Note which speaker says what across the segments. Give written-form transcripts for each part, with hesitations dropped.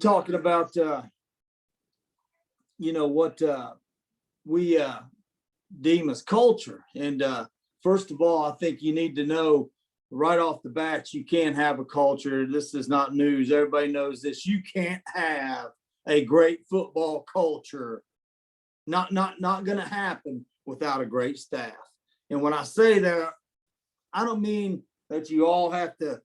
Speaker 1: talking about what we deem as culture. And first of all, I think you need to know right off the bat, you can't have a culture. This is not news. Everybody knows this. You can't have a great football culture. Not going to happen without a great staff. And when I say that, I don't mean that you all have to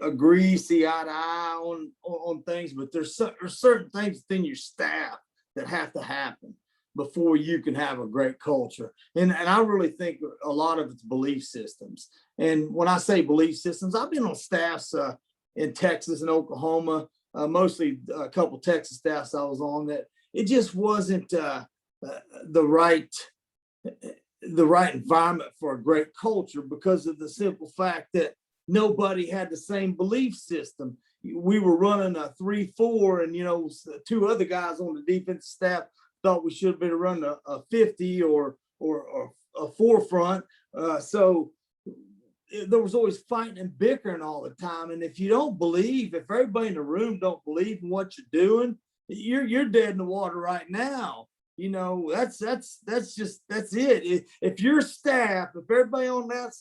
Speaker 1: agree, see eye to eye on things, but there's certain things within your staff that have to happen before you can have a great culture. And I really think a lot of it's belief systems. And when I say belief systems, I've been on staffs in Texas and Oklahoma, mostly a couple Texas staffs I was on, that it just wasn't the right environment for a great culture because of the simple fact that nobody had the same belief system. We were running a 3-4, and two other guys on the defensive staff thought we should have been running a 50 or a forefront. So there was always fighting and bickering all the time. And if you don't believe, if everybody in the room don't believe in what you're doing, you're dead in the water right now. That's it. If your staff, if everybody on that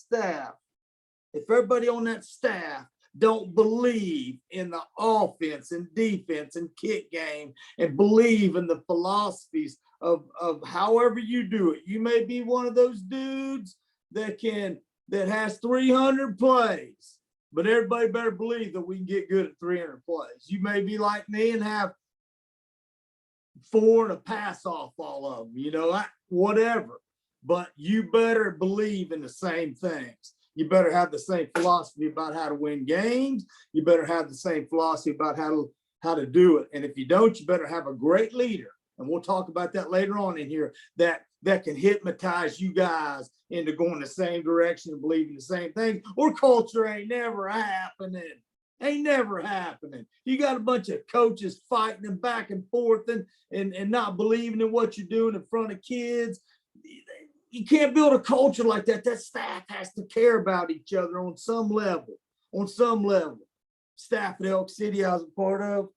Speaker 1: staff don't believe in the offense and defense and kick game and believe in the philosophies of however you do it, you may be one of those dudes that has 300 plays, but everybody better believe that we can get good at 300 plays. You may be like me and have 4 and a pass off all of them, whatever, but you better believe in the same things. You better have the same philosophy about how to win games. You better have the same philosophy about how to do it. And if you don't, you better have a great leader. And we'll talk about that later on in here, that can hypnotize you guys into going the same direction and believing the same thing, or culture ain't never happening. Ain't never happening. You got a bunch of coaches fighting and back and forth and not believing in what you're doing in front of kids. You can't build a culture like that. That staff has to care about each other on some level. Staff at Elk City I was a part of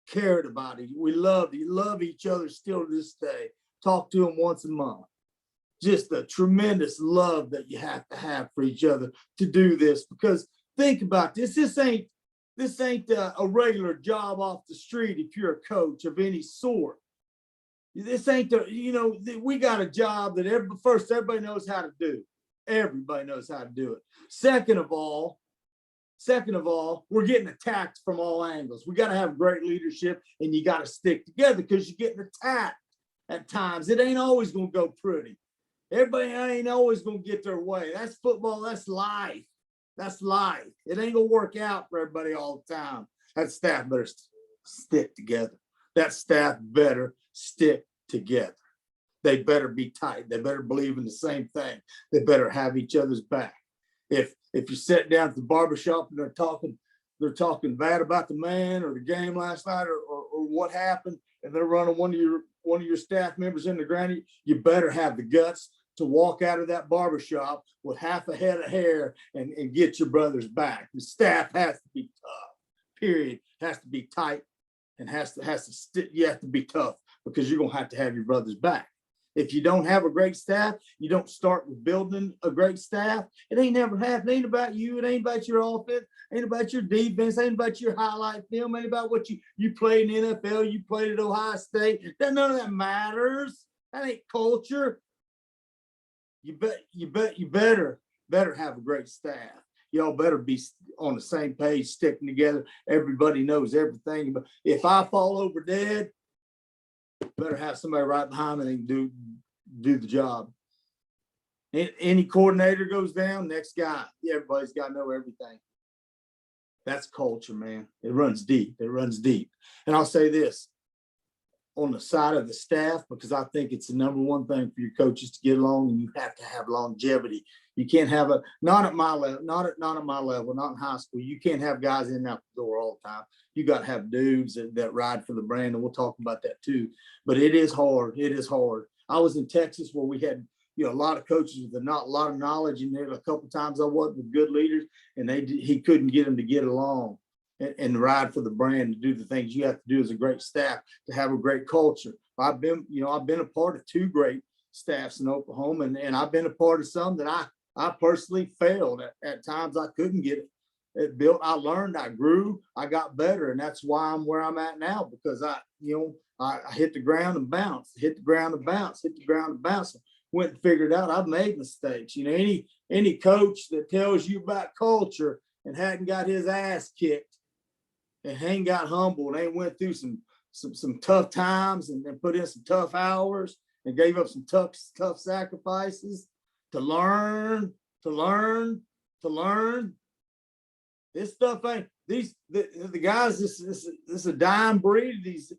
Speaker 1: cared about it. We love each other still to this day. Talk to them once a month. Just a tremendous love that you have to have for each other to do this. Because think about this. This ain't a regular job off the street if you're a coach of any sort. This ain't we got a job that everybody knows how to do. Everybody knows how to do it. Second of all, we're getting attacked from all angles. We got to have great leadership, and you got to stick together because you're getting attacked at times. It ain't always going to go pretty. Everybody ain't always going to get their way. That's football. That's life. It ain't going to work out for everybody all the time. That staff better stick together. That staff better stick together. They better be tight. They better believe in the same thing. They better have each other's back. If you sit down at the barbershop and they're talking bad about the man or the game last night or what happened, and they're running one of your staff members in the ground, you better have the guts to walk out of that barbershop with half a head of hair and get your brother's back. The staff has to be tough, period. Has to be tight and you have to be tough because you're going to have your brother's back. If you don't have a great staff, you don't start with building a great staff. It ain't never happened. It ain't about you. It ain't about your offense. It ain't about your defense. It ain't about your highlight film. It ain't about what you played in the NFL. You played at Ohio State. None of that matters. That ain't culture. You better have a great staff. Y'all better be on the same page, sticking together. Everybody knows everything. But if I fall over dead, better have somebody right behind me that can do the job. Any coordinator goes down, next guy. Everybody's got to know everything. That's culture, man. It runs deep. And I'll say this on the side of the staff, because I think it's the number one thing for your coaches to get along, and you have to have longevity. You can't have not at my level, not at my level, not in high school. You can't have guys in and out the door all the time. You got to have dudes that ride for the brand, and we'll talk about that too. But it is hard. I was in Texas where we had a lot of coaches with not a lot of knowledge. And there a couple of times I wasn't with good leaders, and he couldn't get them to get along and ride for the brand, to do the things you have to do as a great staff to have a great culture. I've been a part of 2 great staffs in Oklahoma, and I've been a part of some that I personally failed at times. I couldn't get it built. I learned, I grew, I got better, and that's why I'm where I'm at now, because I hit the ground and bounced, hit the ground and bounced, hit the ground and bounced. Went and figured out I've made mistakes. Any coach that tells you about culture and hadn't got his ass kicked and ain't got humble and ain't went through some tough times and put in some tough hours and gave up some tough sacrifices to learn. This stuff ain't the guys. This is a dying breed. These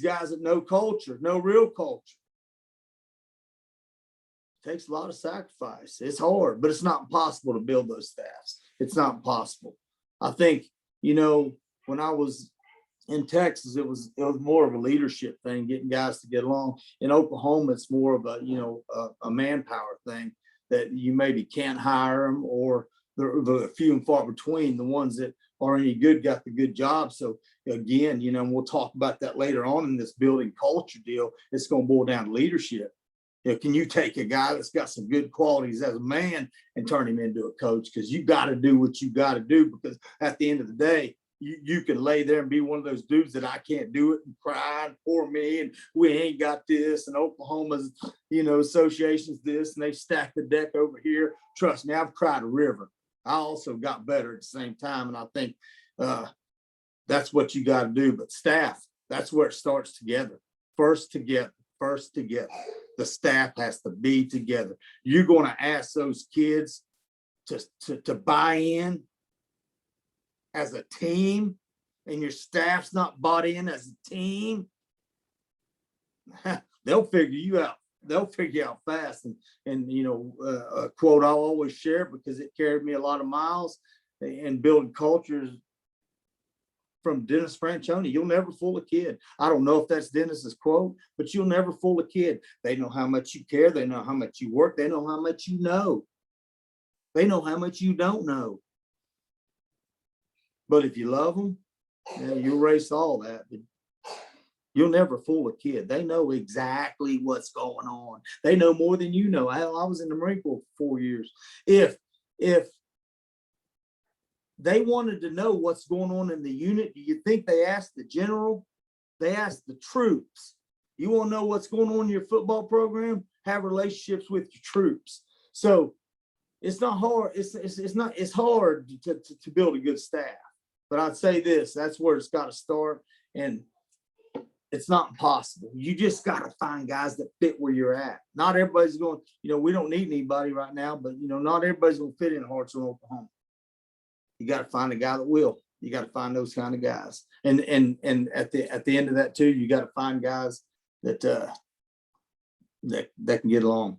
Speaker 1: guys that know culture, know real culture. It takes a lot of sacrifice. It's hard, but it's not impossible to build those staffs. It's not impossible. I think when I was in Texas, it was more of a leadership thing, getting guys to get along. In Oklahoma, it's more of a manpower thing, that you maybe can't hire them, or the few and far between. The ones that are any good got the good job. So again, and we'll talk about that later on in this building culture deal. It's going to boil down to leadership. Can you take a guy that's got some good qualities as a man and turn him into a coach? Because you got to do what you got to do, because at the end of the day, you can lay there and be one of those dudes that I can't do it and cry and poor me and we ain't got this, and Oklahoma's association's this, and they stacked the deck over here. Trust me, I've cried a river. I also got better at the same time, and I think that's what you got to do. But staff, that's where it starts together. First together. The staff has to be together. You're going to ask those kids to buy in as a team, and your staff's not bought in as a team. They'll figure you out. They'll figure out fast. And a quote I'll always share, because it carried me a lot of miles in building cultures, from Dennis Franchione: you'll never fool a kid. I don't know if that's Dennis's quote, but you'll never fool a kid. They know how much you care. They know how much you work. They know how much you know. They know how much you don't know. But if you love them, you'll erase all that. But you'll never fool a kid. They know exactly what's going on. They know more than you know. I was in the Marine Corps for 4 years. If they wanted to know what's going on in the unit, do you think they asked the general? They asked the troops. You want to know what's going on in your football program? Have relationships with your troops. So it's not hard. It's hard to build a good staff. But I'd say this: that's where it's got to start, and it's not impossible. You just got to find guys that fit where you're at. Not everybody's going. We don't need anybody right now, but not everybody's going to fit in Hartsthorne, Oklahoma. You got to find a guy that will. You got to find those kind of guys, and at the end of that too, you got to find guys that can get along.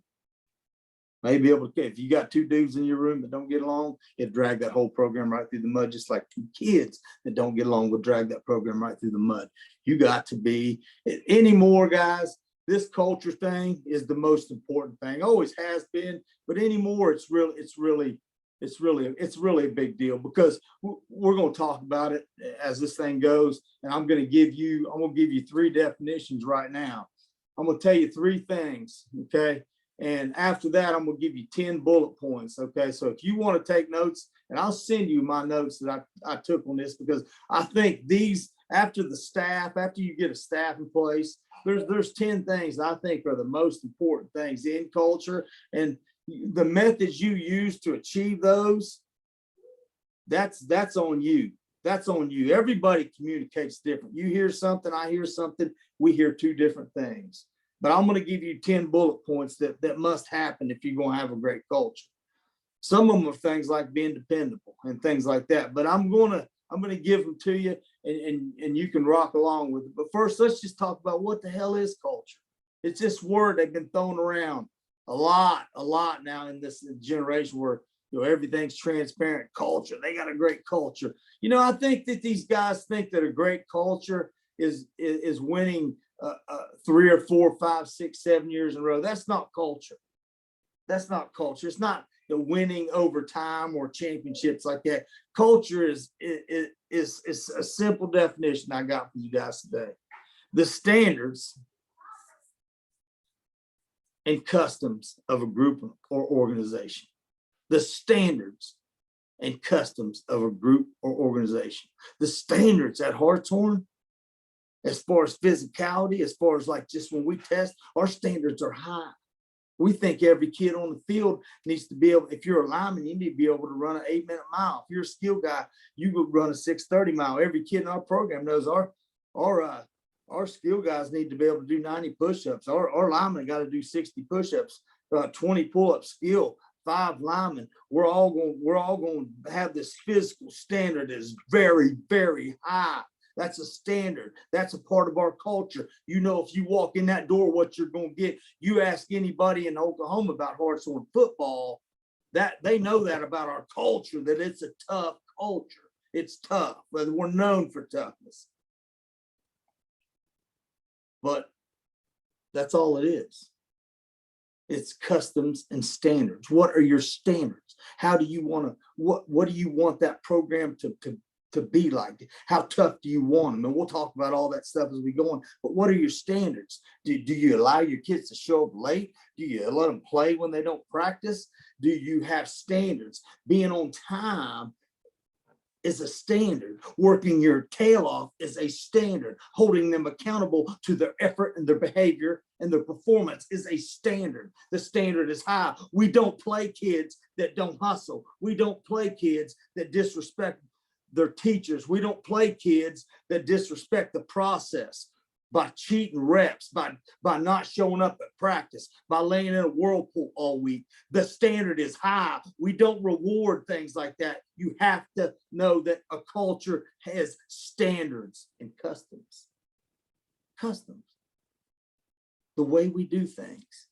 Speaker 1: Maybe able to. If you got 2 dudes in your room that don't get along, it'll drag that whole program right through the mud. Just like 2 kids that don't get along will drag that program right through the mud. You got to be anymore, guys. This culture thing is the most important thing. Always has been, but anymore, it's really a big deal, because we're going to talk about it as this thing goes. And I'm going to give you 3 definitions right now. I'm going to tell you 3 things. Okay. And after that, I'm going to give you 10 bullet points. Okay. So if you want to take notes, and I'll send you my notes that I took on this, because I think after you get a staff in place, there's 10 things I think are the most important things in culture. And the methods you use to achieve those, that's on you. That's on you. Everybody communicates different. You hear something, I hear something, we hear 2 different things. But I'm going to give you 10 bullet points that must happen if you're going to have a great culture. Some of them are things like being dependable and things like that. But I'm going to give them to you, and you can rock along with it. But first, let's just talk about what the hell is culture. It's this word that's been thrown around a lot now in this generation where everything's transparent. Culture, they got a great culture. I think that these guys think that a great culture is winning 3 or 4, 5, 6, 7 years in a row. That's not culture. That's not culture. It's not the winning over time or championships like that. Culture is a simple definition I got for you guys today. The standards and customs of a group or organization. The standards and customs of a group or organization. The standards at Hartsthorne, as far as physicality, as far as like just when we test, our standards are high. We think every kid on the field needs to be able, if you're a lineman, you need to be able to run an 8-minute mile. If you're a skill guy, you could run a 6:30 mile. Every kid in our program knows our skill guys need to be able to do 90 push-ups. Our linemen got to do 60 push-ups, 20 pull-ups, skill, 5 linemen. We're all going to have this physical standard that is very, very high. That's a standard. That's a part of our culture. You know, if you walk in that door, what you're going to get. You ask anybody in Oklahoma about Hartsthorne football, that they know that about our culture, that it's a tough culture. It's tough, but we're known for toughness. But that's all it is. It's customs and standards. What are your standards? How do you want to, what do you want that program to be like? How tough do you want them? And we'll talk about all that stuff as we go on. But what are your standards? Do you allow your kids to show up late? Do you let them play when they don't practice? Do you have standards? Being on time is a standard. Working your tail off is a standard. Holding them accountable to their effort and their behavior and their performance is a standard. The standard is high. We don't play kids that don't hustle. We don't play kids that disrespect their teachers. We don't play kids that disrespect the process by cheating reps, by not showing up at practice, by laying in a whirlpool all week. The standard is high. We don't reward things like that. You have to know that a culture has standards and customs. Customs. The way we do things.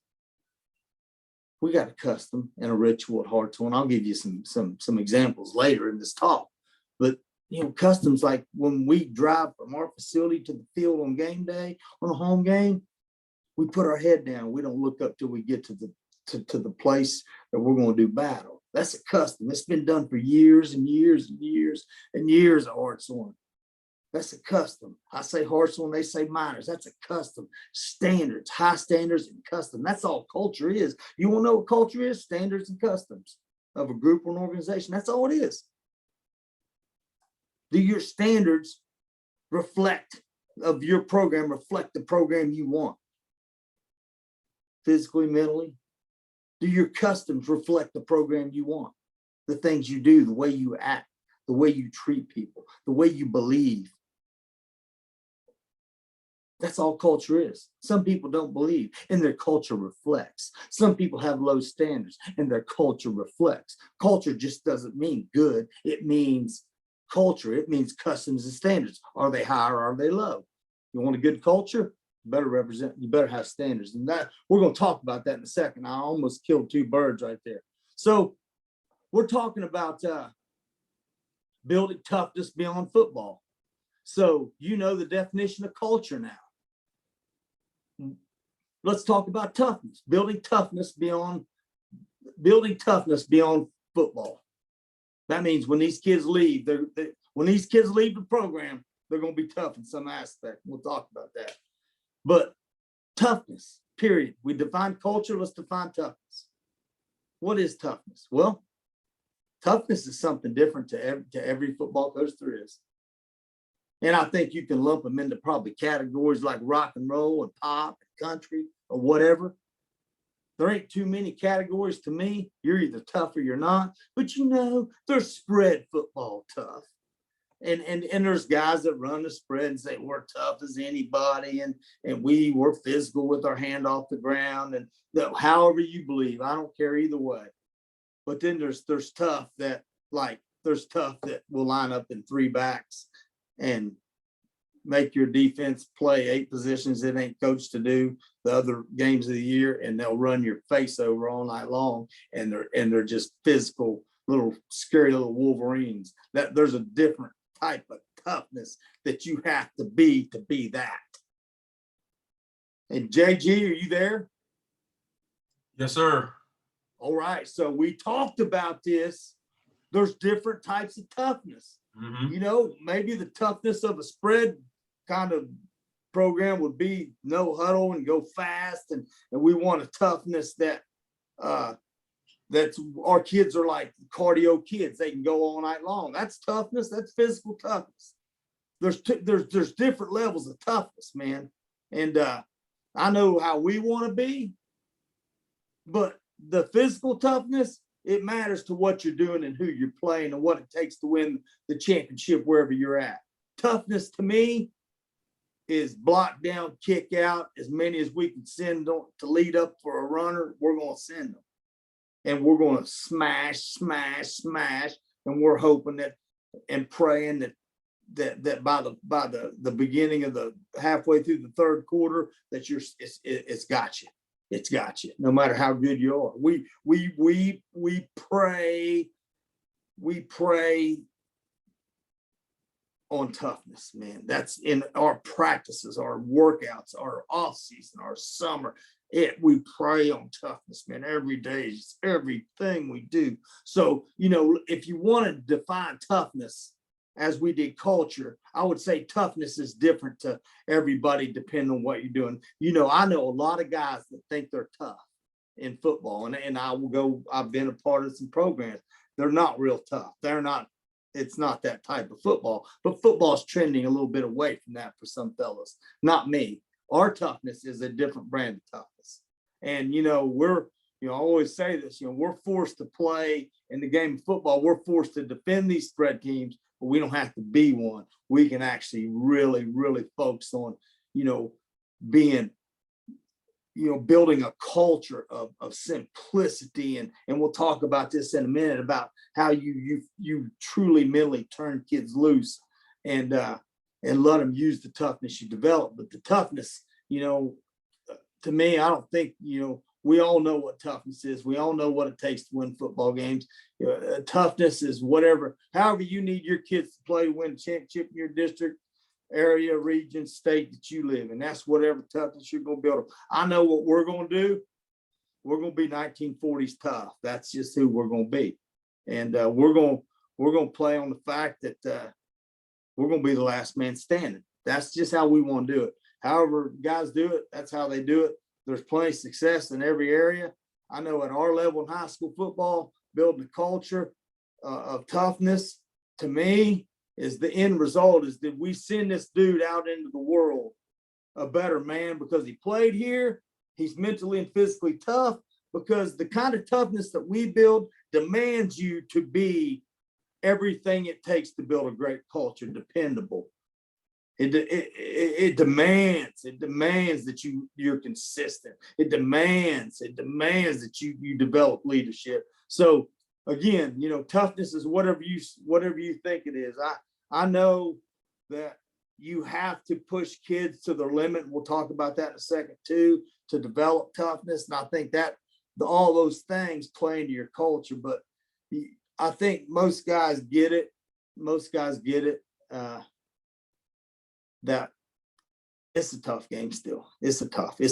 Speaker 1: We got a custom and a ritual at Hartsthorne. I'll give you some examples later in this talk. But you know, customs like when we drive from our facility to the field on game day, on a home game, we put our head down. We don't look up till we get to the place that we're going to do battle. That's a custom. It's been done for years and years and years and years at Hartsthorne. That's a custom. I say Hartsthorne, they say Miners. That's a custom. Standards, high standards and custom. That's all culture is. You want to know what culture is? Standards and customs of a group or an organization. That's all it is. Do your standards reflect of your program, reflect the program you want? Physically, mentally? Do your customs reflect the program you want? The things you do, the way you act, the way you treat people, the way you believe. That's all culture is. Some people don't believe, and their culture reflects. Some people have low standards, and their culture reflects. Culture just doesn't mean good. It means culture. It means customs and standards. Are they high or are they low? You want a good culture? You better have standards. And that we're going to talk about that in a second. I almost killed 2 birds right there. So we're talking about building toughness beyond football. So you know the definition of culture now. Let's talk about toughness. Building toughness beyond football. That means when these kids leave, when these kids leave the program, they're going to be tough in some aspect. We'll talk about that. But toughness, period. We define culture. Let's define toughness. What is toughness? Well, toughness is something different to every football coach there is. And I think you can lump them into probably categories like rock and roll and pop and country or whatever. There ain't too many categories to me. You're either tough or you're not. But you know, there's spread football tough. And there's guys that run the spread and say we're tough as anybody, and we're physical with our hand off the ground, and however you believe. I don't care either way. But then there's tough that will line up in 3 backs and make your defense play 8 positions it ain't coached to do the other games of the year, and they'll run your face over all night long, and they're just physical little scary little Wolverines. That there's a different type of toughness that you have to be that. And JG, are you there?
Speaker 2: Yes, sir.
Speaker 1: All right. So we talked about this. There's different types of toughness. You know, maybe the toughness of a spread kind of program would be no huddle and go fast. And we want a toughness that that's our kids are like cardio kids. They can go all night long. That's toughness. That's physical toughness. There's different levels of toughness, man. And I know how we want to be, but the physical toughness, it matters to what you're doing and who you're playing and what it takes to win the championship wherever you're at. Toughness to me is block down, kick out, as many as we can send to lead up for a runner. We're going to send them, and we're going to smash, and we're hoping that and praying that by the beginning of the halfway through the third quarter that it's got you. It's got you, no matter how good you are. We pray on toughness, man. That's in our practices, our workouts, our off season, our summer. We pray on toughness, man. Every day, it's everything we do. So, you know, if you want to define toughness as we did culture, I would say toughness is different to everybody depending on what you're doing. You know, I know a lot of guys that think they're tough in football, and I've been a part of some programs. They're not real tough. It's not that type of football, but football's trending a little bit away from that for some fellas. Not me. Our toughness is a different brand of toughness. And, you know, I always say this, you know, we're forced to play in the game of football. We're forced to defend these spread teams, but we don't have to be one. We can actually really, really focus on, you know, being, you know, building a culture of simplicity. And we'll talk about this in a minute about how you truly mentally turn kids loose and let them use the toughness you develop. But the toughness, you know, to me, I don't think, you know, we all know what toughness is. We all know what it takes to win football games. You know, toughness is however you need your kids to play to win a championship in your district, area, region, state that you live in. That's whatever toughness you're going to build. I know what we're going to do. We're going to be 1940s tough. That's just who we're going to be. And we're going to play on the fact that we're going to be the last man standing. That's just how we want to do it. However guys do it, that's how they do it. There's plenty of success in every area. I know at our level in high school football, building a culture of toughness, to me, is the end result is that we send this dude out into the world a better man because he played here. He's mentally and physically tough because the kind of toughness that we build demands you to be everything it takes to build a great culture, dependable. It demands that you're consistent. It demands that you develop leadership. So again, you know, toughness is whatever you think it is. I know that you have to push kids to their limit. We'll talk about that in a second too, to develop toughness. And I think that all those things play into your culture, but I think most guys get it. That it's a tough game still. It's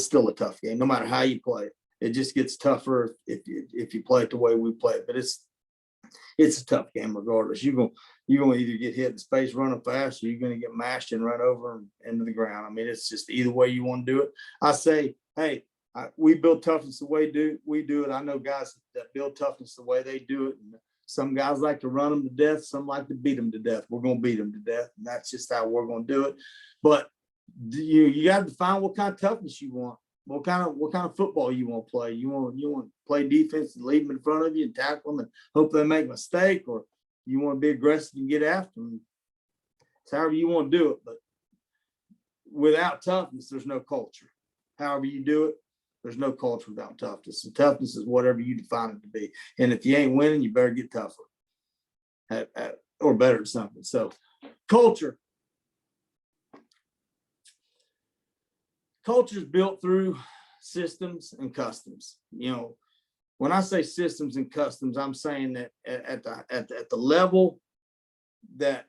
Speaker 1: still a tough game, no matter how you play it. It just gets tougher if you play it the way we play it. But it's a tough game regardless. You're gonna either get hit in space running fast, or you're gonna get mashed and run over into the ground. I mean, it's just either way you want to do it. I say, hey, we build toughness the way we do it. I know guys that build toughness the way they do it. And some guys like to run them to death. Some like to beat them to death. We're going to beat them to death. And that's just how we're going to do it. But you got to define what kind of toughness you want. What kind of football you want to play. You want to play defense and leave them in front of you and tackle them and hope they make a mistake, or you want to be aggressive and get after them. It's however you want to do it. But without toughness, there's no culture. However you do it, there's no culture without toughness. And toughness is whatever you define it to be. And if you ain't winning, you better get tougher or better at something. So culture. Culture is built through systems and customs. You know, when I say systems and customs, I'm saying that at the level that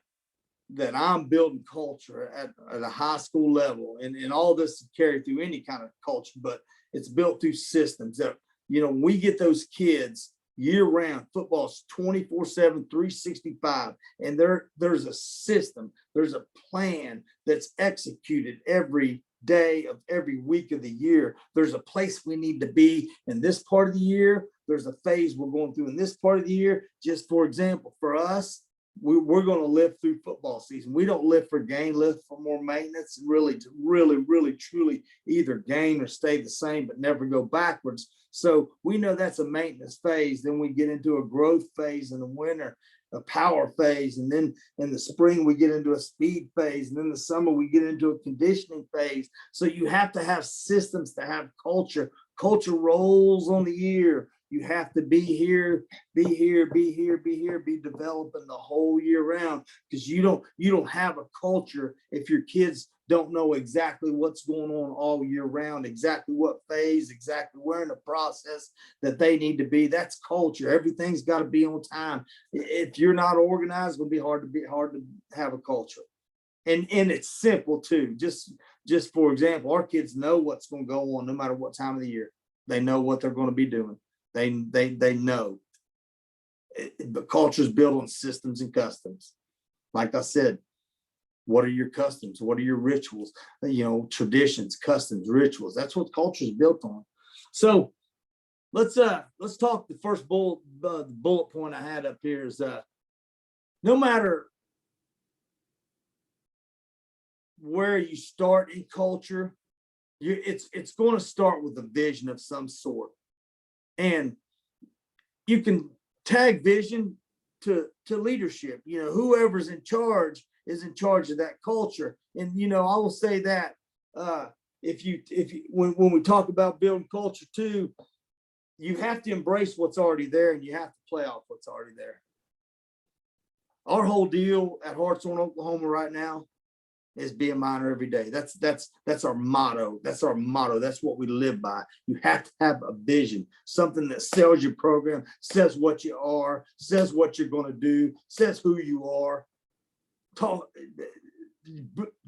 Speaker 1: that I'm building culture at a high school level, and all this is carried through any kind of culture, but it's built through systems that, we get those kids year round. Football's 24/7, 365. And there's a system, there's a plan that's executed every day of every week of the year. There's a place we need to be in this part of the year. There's a phase we're going through in this part of the year. Just for example, for us, we're going to live through football season. We don't live for gain, live for more maintenance, and really, truly either gain or stay the same, but never go backwards. So we know that's a maintenance phase. Then we get into a growth phase in the winter, a power phase. And then in the spring, we get into a speed phase. And then the summer, we get into a conditioning phase. So you have to have systems to have culture. Culture rolls on the year. You have to be here, be developing the whole year round, because you don't have a culture if your kids don't know exactly what's going on all year round, exactly what phase, exactly where in the process that they need to be. That's culture. Everything's got to be on time. If you're not organized, it'll be hard to have a culture. And it's simple too. Just for example, our kids know what's going to go on no matter what time of the year. They know what they're going to be doing. They know. The culture is built on systems and customs. Like I said, what are your customs? What are your rituals? Traditions, customs, rituals. That's what culture is built on. So let's talk. The first bullet point I had up here is no matter where you start in culture, it's going to start with a vision of some sort. And you can tag vision to leadership. Whoever's in charge is in charge of that culture. And I will say that when we talk about building culture too, you have to embrace what's already there, and you have to play off what's already there. Our whole deal at Hartsthorne, Oklahoma right now is be a miner every day. That's our motto. That's our motto. That's what we live by. You have to have a vision, something that sells your program, says what you are, says what you're going to do, says who you are.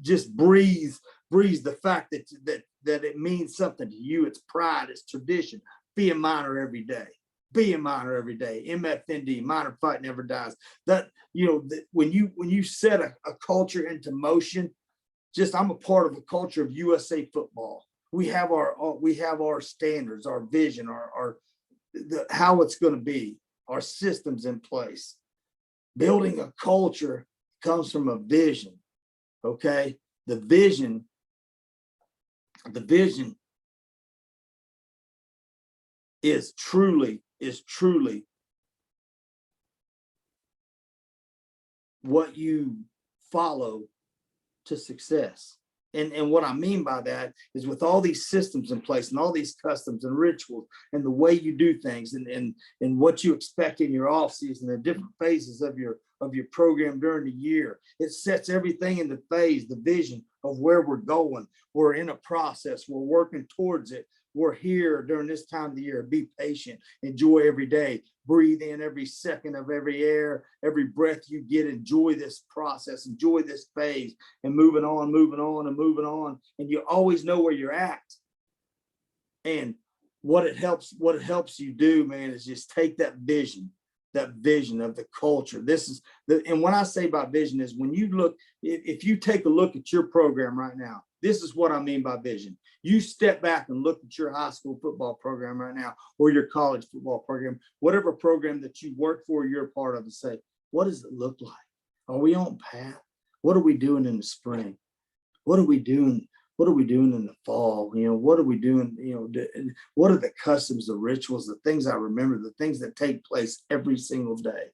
Speaker 1: Just breathe the fact that it means something to you. It's pride, it's tradition. Be a miner every day. Be a miner every day. MFND, miner fight never dies. When you set a culture into motion, I'm a part of a culture of USA football. We have our standards, our vision, how it's going to be, our systems in place. Building a culture comes from a vision. Okay, the vision is truly what you follow to success. And what I mean by that is, with all these systems in place and all these customs and rituals and the way you do things and what you expect in your off season, the different phases of your program during the year, it sets everything into phase, the vision of where we're going. We're in a process. We're working towards it. We're here during this time of the year. Be patient. Enjoy every day. Breathe in every second of every air, every breath you get. Enjoy this process. Enjoy this phase, and moving on. And you always know where you're at. And what it helps you do, man, is just take that vision of the culture. And when I say about vision is, when you look, if you take a look at your program right now, this is what I mean by vision. You step back and look at your high school football program right now, or your college football program, whatever program that you work for, you're a part of, and say, what does it look like? Are we on path? What are we doing in the spring? What are we doing? What are we doing in the fall? What are we doing? What are the customs, the rituals, the things I remember, the things that take place every single day?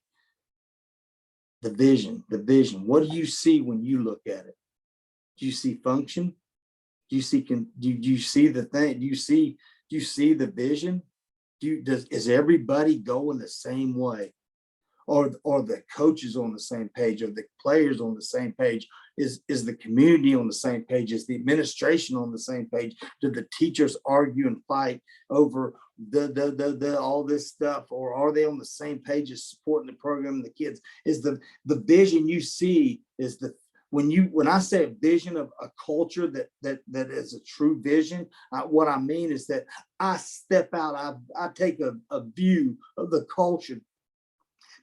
Speaker 1: The vision. What do you see when you look at it? Do you see function? Do you see the thing? Do you see the vision? Is everybody going the same way? Are the coaches on the same page? Are the players on the same page? Is the community on the same page? Is the administration on the same page? Do the teachers argue and fight over the all this stuff, or are they on the same page as supporting the program and the kids? Is the vision you see is the when I say a vision of a culture that is a true vision, what I mean is that I step out, I take a view of the culture.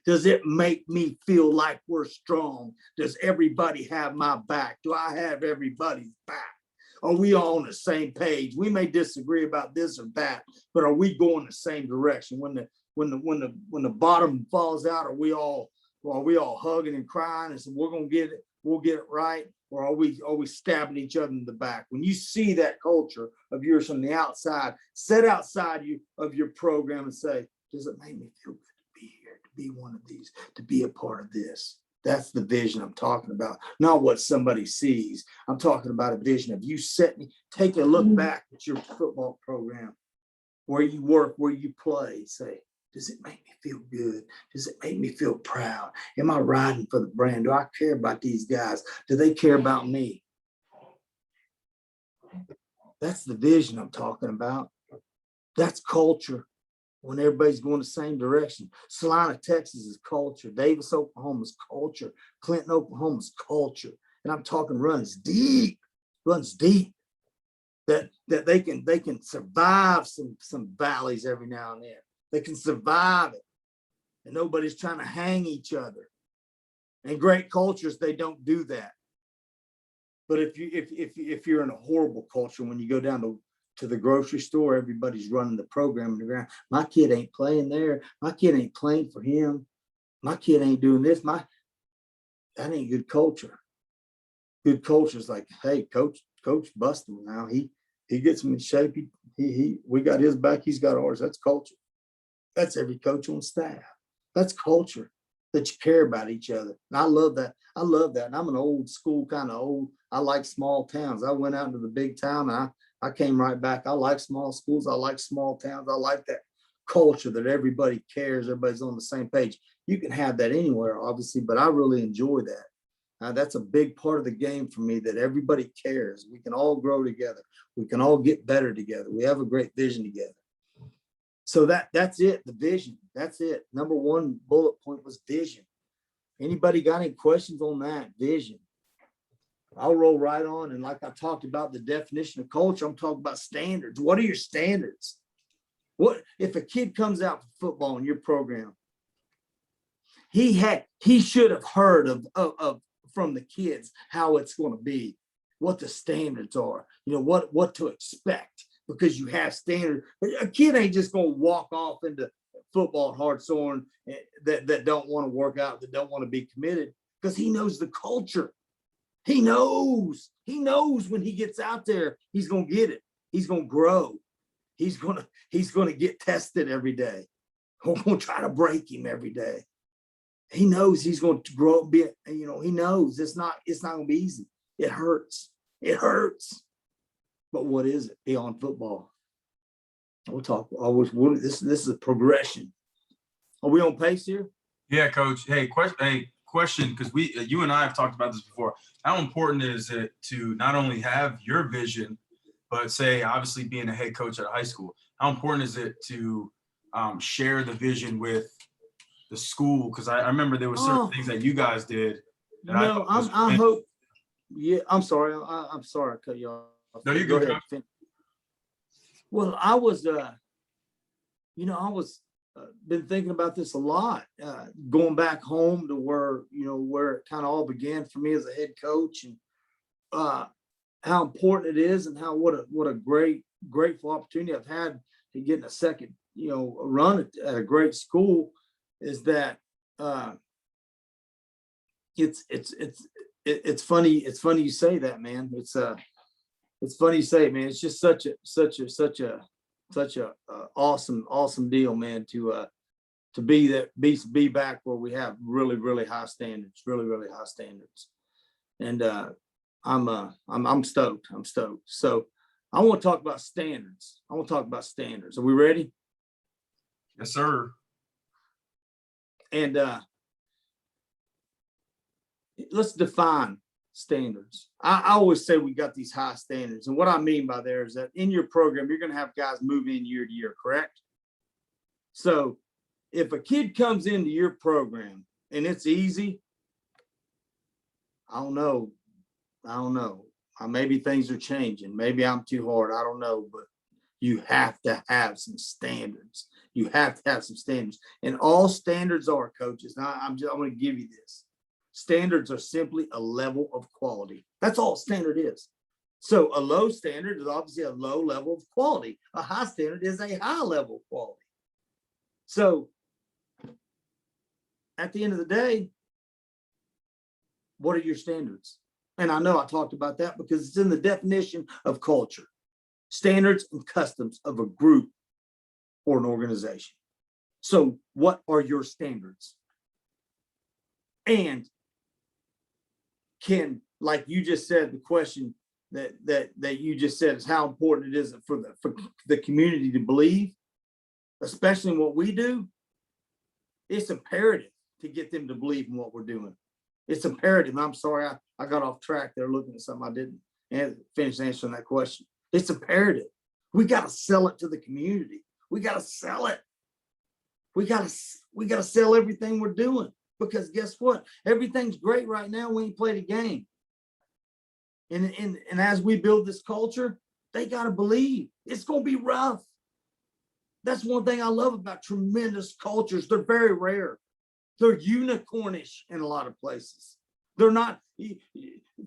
Speaker 1: Does it make me feel like we're strong? Does everybody have my back? Do I have everybody's back? Are we all on the same page? We may disagree about this or that, but are we going the same direction? When the bottom falls out, are we all hugging and crying and saying we're gonna get it, we'll get it right? Or are we stabbing each other in the back? When you see that culture of yours from the outside, set outside of your program and say, does it make me feel good to be here, to be one of these, to be a part of this? That's the vision I'm talking about, not what somebody sees. I'm talking about a vision of you setting, take a look back at your football program, where you work, where you play, say, does it make me feel good? Does it make me feel proud? Am I riding for the brand? Do I care about these guys? Do they care about me? That's the vision I'm talking about. That's culture. When everybody's going the same direction. Salina, Texas is culture. Davis, Oklahoma is culture. Clinton, Oklahoma is culture. And I'm talking runs deep. That they can survive some valleys every now and then. They can survive it. And nobody's trying to hang each other. And great cultures, they don't do that. But if you're in a horrible culture, when you go down to the grocery store, everybody's running the program in the ground. My kid ain't playing there. My kid ain't playing for him. My kid ain't doing this. That ain't good culture. Good culture is like, hey, coach busted him now. He gets him in shape. We got his back. He's got ours. That's culture. That's every coach on staff. That's culture, that you care about each other. And I love that. And I'm an old school kind of old. I like small towns. I went out into the big town and I came right back. I like small schools. I like small towns. I like that culture that everybody cares. Everybody's on the same page. You can have that anywhere, obviously, but I really enjoy that. That's a big part of the game for me, that everybody cares. We can all grow together. We can all get better together. We have a great vision together. So that's it, the vision. That's it. Number one bullet point was vision. Anybody got any questions on that? Vision. I'll roll right on. And like I talked about the definition of culture, I'm talking about standards. What are your standards? What if a kid comes out for football in your program? He should have heard of from the kids how it's going to be, what the standards are, what to expect, because you have standards. A kid ain't just going to walk off into football at Hartsthorne that don't want to work out, that don't want to be committed, because he knows the culture. He knows when he gets out there, he's going to get it. He's going to grow. He's going to get tested every day. We're going to try to break him every day. He knows he's going to grow. He knows it's not going to be easy. It hurts. But what is it beyond football? We'll talk. This is a progression. Are we on pace here?
Speaker 2: Yeah, Coach. Hey, question, because you and I have talked about this before. How important is it to not only have your vision, but say, obviously being a head coach at a high school, how important is it to share the vision with the school? Because I remember there were certain things that you guys did.
Speaker 1: I hope. Yeah, I'm sorry. I'm sorry I cut you off.
Speaker 2: No, you go ahead.
Speaker 1: Well, I was, been thinking about this a lot, going back home to where it kind of all began for me as a head coach, and how important it is, and what a grateful opportunity I've had to get in a second, run at a great school, is that it's funny you say that, man. It's funny you say it, man. It's just such a awesome deal, man, to be back where we have really high standards, really high standards. And I'm stoked. So I want to talk about standards. Are we ready?
Speaker 2: Yes, sir.
Speaker 1: And let's define standards. I always say we got these high standards. And what I mean by there is that in your program, you're going to have guys move in year to year, correct? So if a kid comes into your program and it's easy, I don't know. Maybe things are changing. Maybe I'm too hard. I don't know. But you have to have some standards. You have to have some standards. And all standards are, coaches. Now, I'm going to give you this. Standards are simply a level of quality. That's all standard is. So a low standard is obviously a low level of quality. A high standard is a high level of quality. So at the end of the day, what are your standards? And I know I talked about that because it's in the definition of culture, standards and customs of a group or an organization. So what are your standards? And can, like you just said, the question that you just said is how important it is for the community to believe, especially in what we do. It's imperative to get them to believe in what we're doing. It's imperative. I'm sorry, I got off track there looking at something I didn't finish answering that question. It's imperative. We got to sell it to the community. We got to sell it. We got to sell everything we're doing. Because guess what? Everything's great right now when you play the game. And as we build this culture, they got to believe it's going to be rough. That's one thing I love about tremendous cultures. They're very rare. They're unicornish in a lot of places. They're not.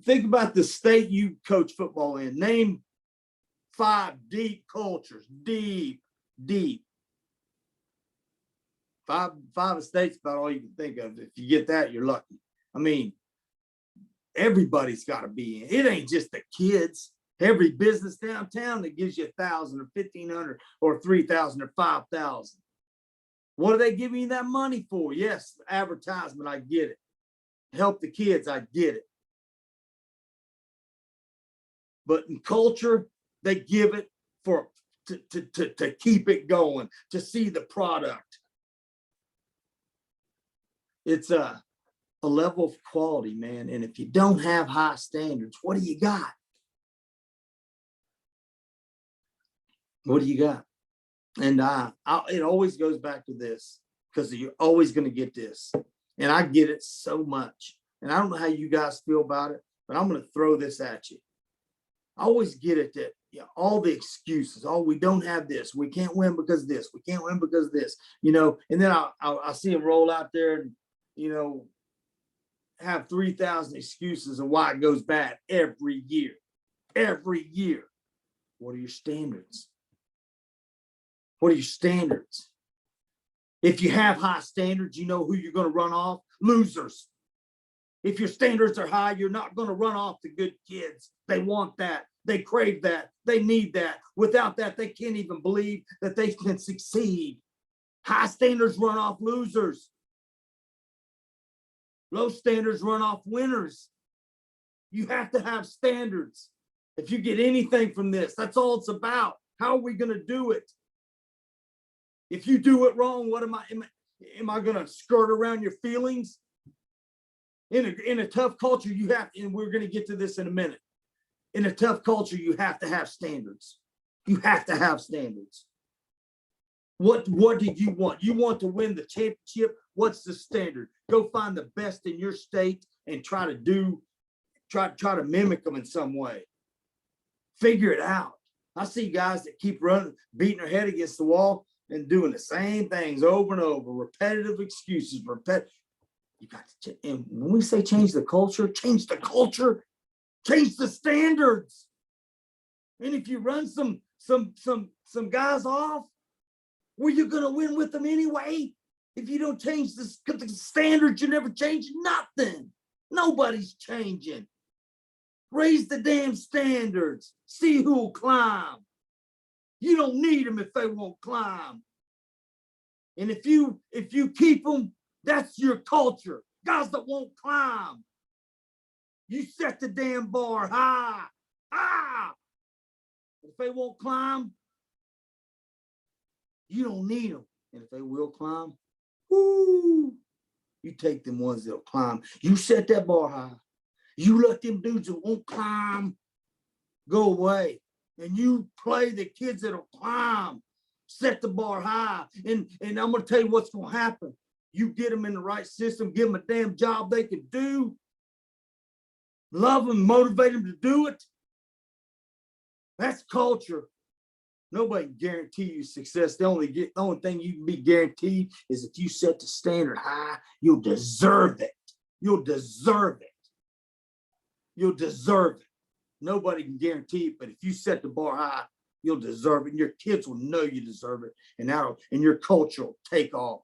Speaker 1: Think about the state you coach football in. Name 5 deep cultures. Deep. Five states about all you can think of. If you get that, you're lucky. I mean, everybody's got to be in. It ain't just the kids. Every business downtown that gives you 1,000 or 1,500 or 3,000 or 5,000. What are they giving you that money for? Yes, advertisement, I get it. Help the kids, I get it. But in culture, they give it to keep it going, to see the product. It's a level of quality, man. And if you don't have high standards, what do you got? What do you got? And it always goes back to this, because you're always going to get this. And I get it so much. And I don't know how you guys feel about it, but I'm going to throw this at you. I always get it that all the excuses. Oh, we don't have this. We can't win because of this. We can't win because of this. And then I see them roll out there and, have 3,000 excuses of why it goes bad every year. Every year. What are your standards? What are your standards? If you have high standards, you know who you're going to run off? Losers. If your standards are high, you're not going to run off the good kids. They want that. They crave that. They need that. Without that, they can't even believe that they can succeed. High standards run off losers. Low standards run off winners. You have to have standards. If you get anything from this, that's all it's about. How are we going to do it? If you do it wrong, what am I going to skirt around your feelings? In a tough culture, you have, and we're going to get to this in a minute. In a tough culture, you have to have standards. You have to have standards. What do you want? You want to win the championship? What's the standard? Go find the best in your state and try to mimic them in some way. Figure it out. I see guys that keep running, beating their head against the wall and doing the same things over and over, repetitive excuses, You got to, and when we say change the culture, change the standards. And if you run some guys off, well, you're going to win with them anyway. If you don't change the standards, you never change nothing. Nobody's changing. Raise the damn standards. See who'll climb. You don't need them if they won't climb. And if you keep them, that's your culture. Guys that won't climb. You set the damn bar high. If they won't climb, you don't need them. And if they will climb, whoo, You take them ones that'll climb. You set that bar high. You let them dudes that won't climb go away. And you play the kids that'll climb. Set the bar high. And I'm going to tell you what's going to happen. You get them in the right system, give them a damn job they can do. Love them, motivate them to do it. That's culture. Nobody can guarantee you success. The only thing you can be guaranteed is if you set the standard high, you'll deserve it. You'll deserve it. You'll deserve it. Nobody can guarantee it, but if you set the bar high, you'll deserve it. And your kids will know you deserve it. And your culture will take off.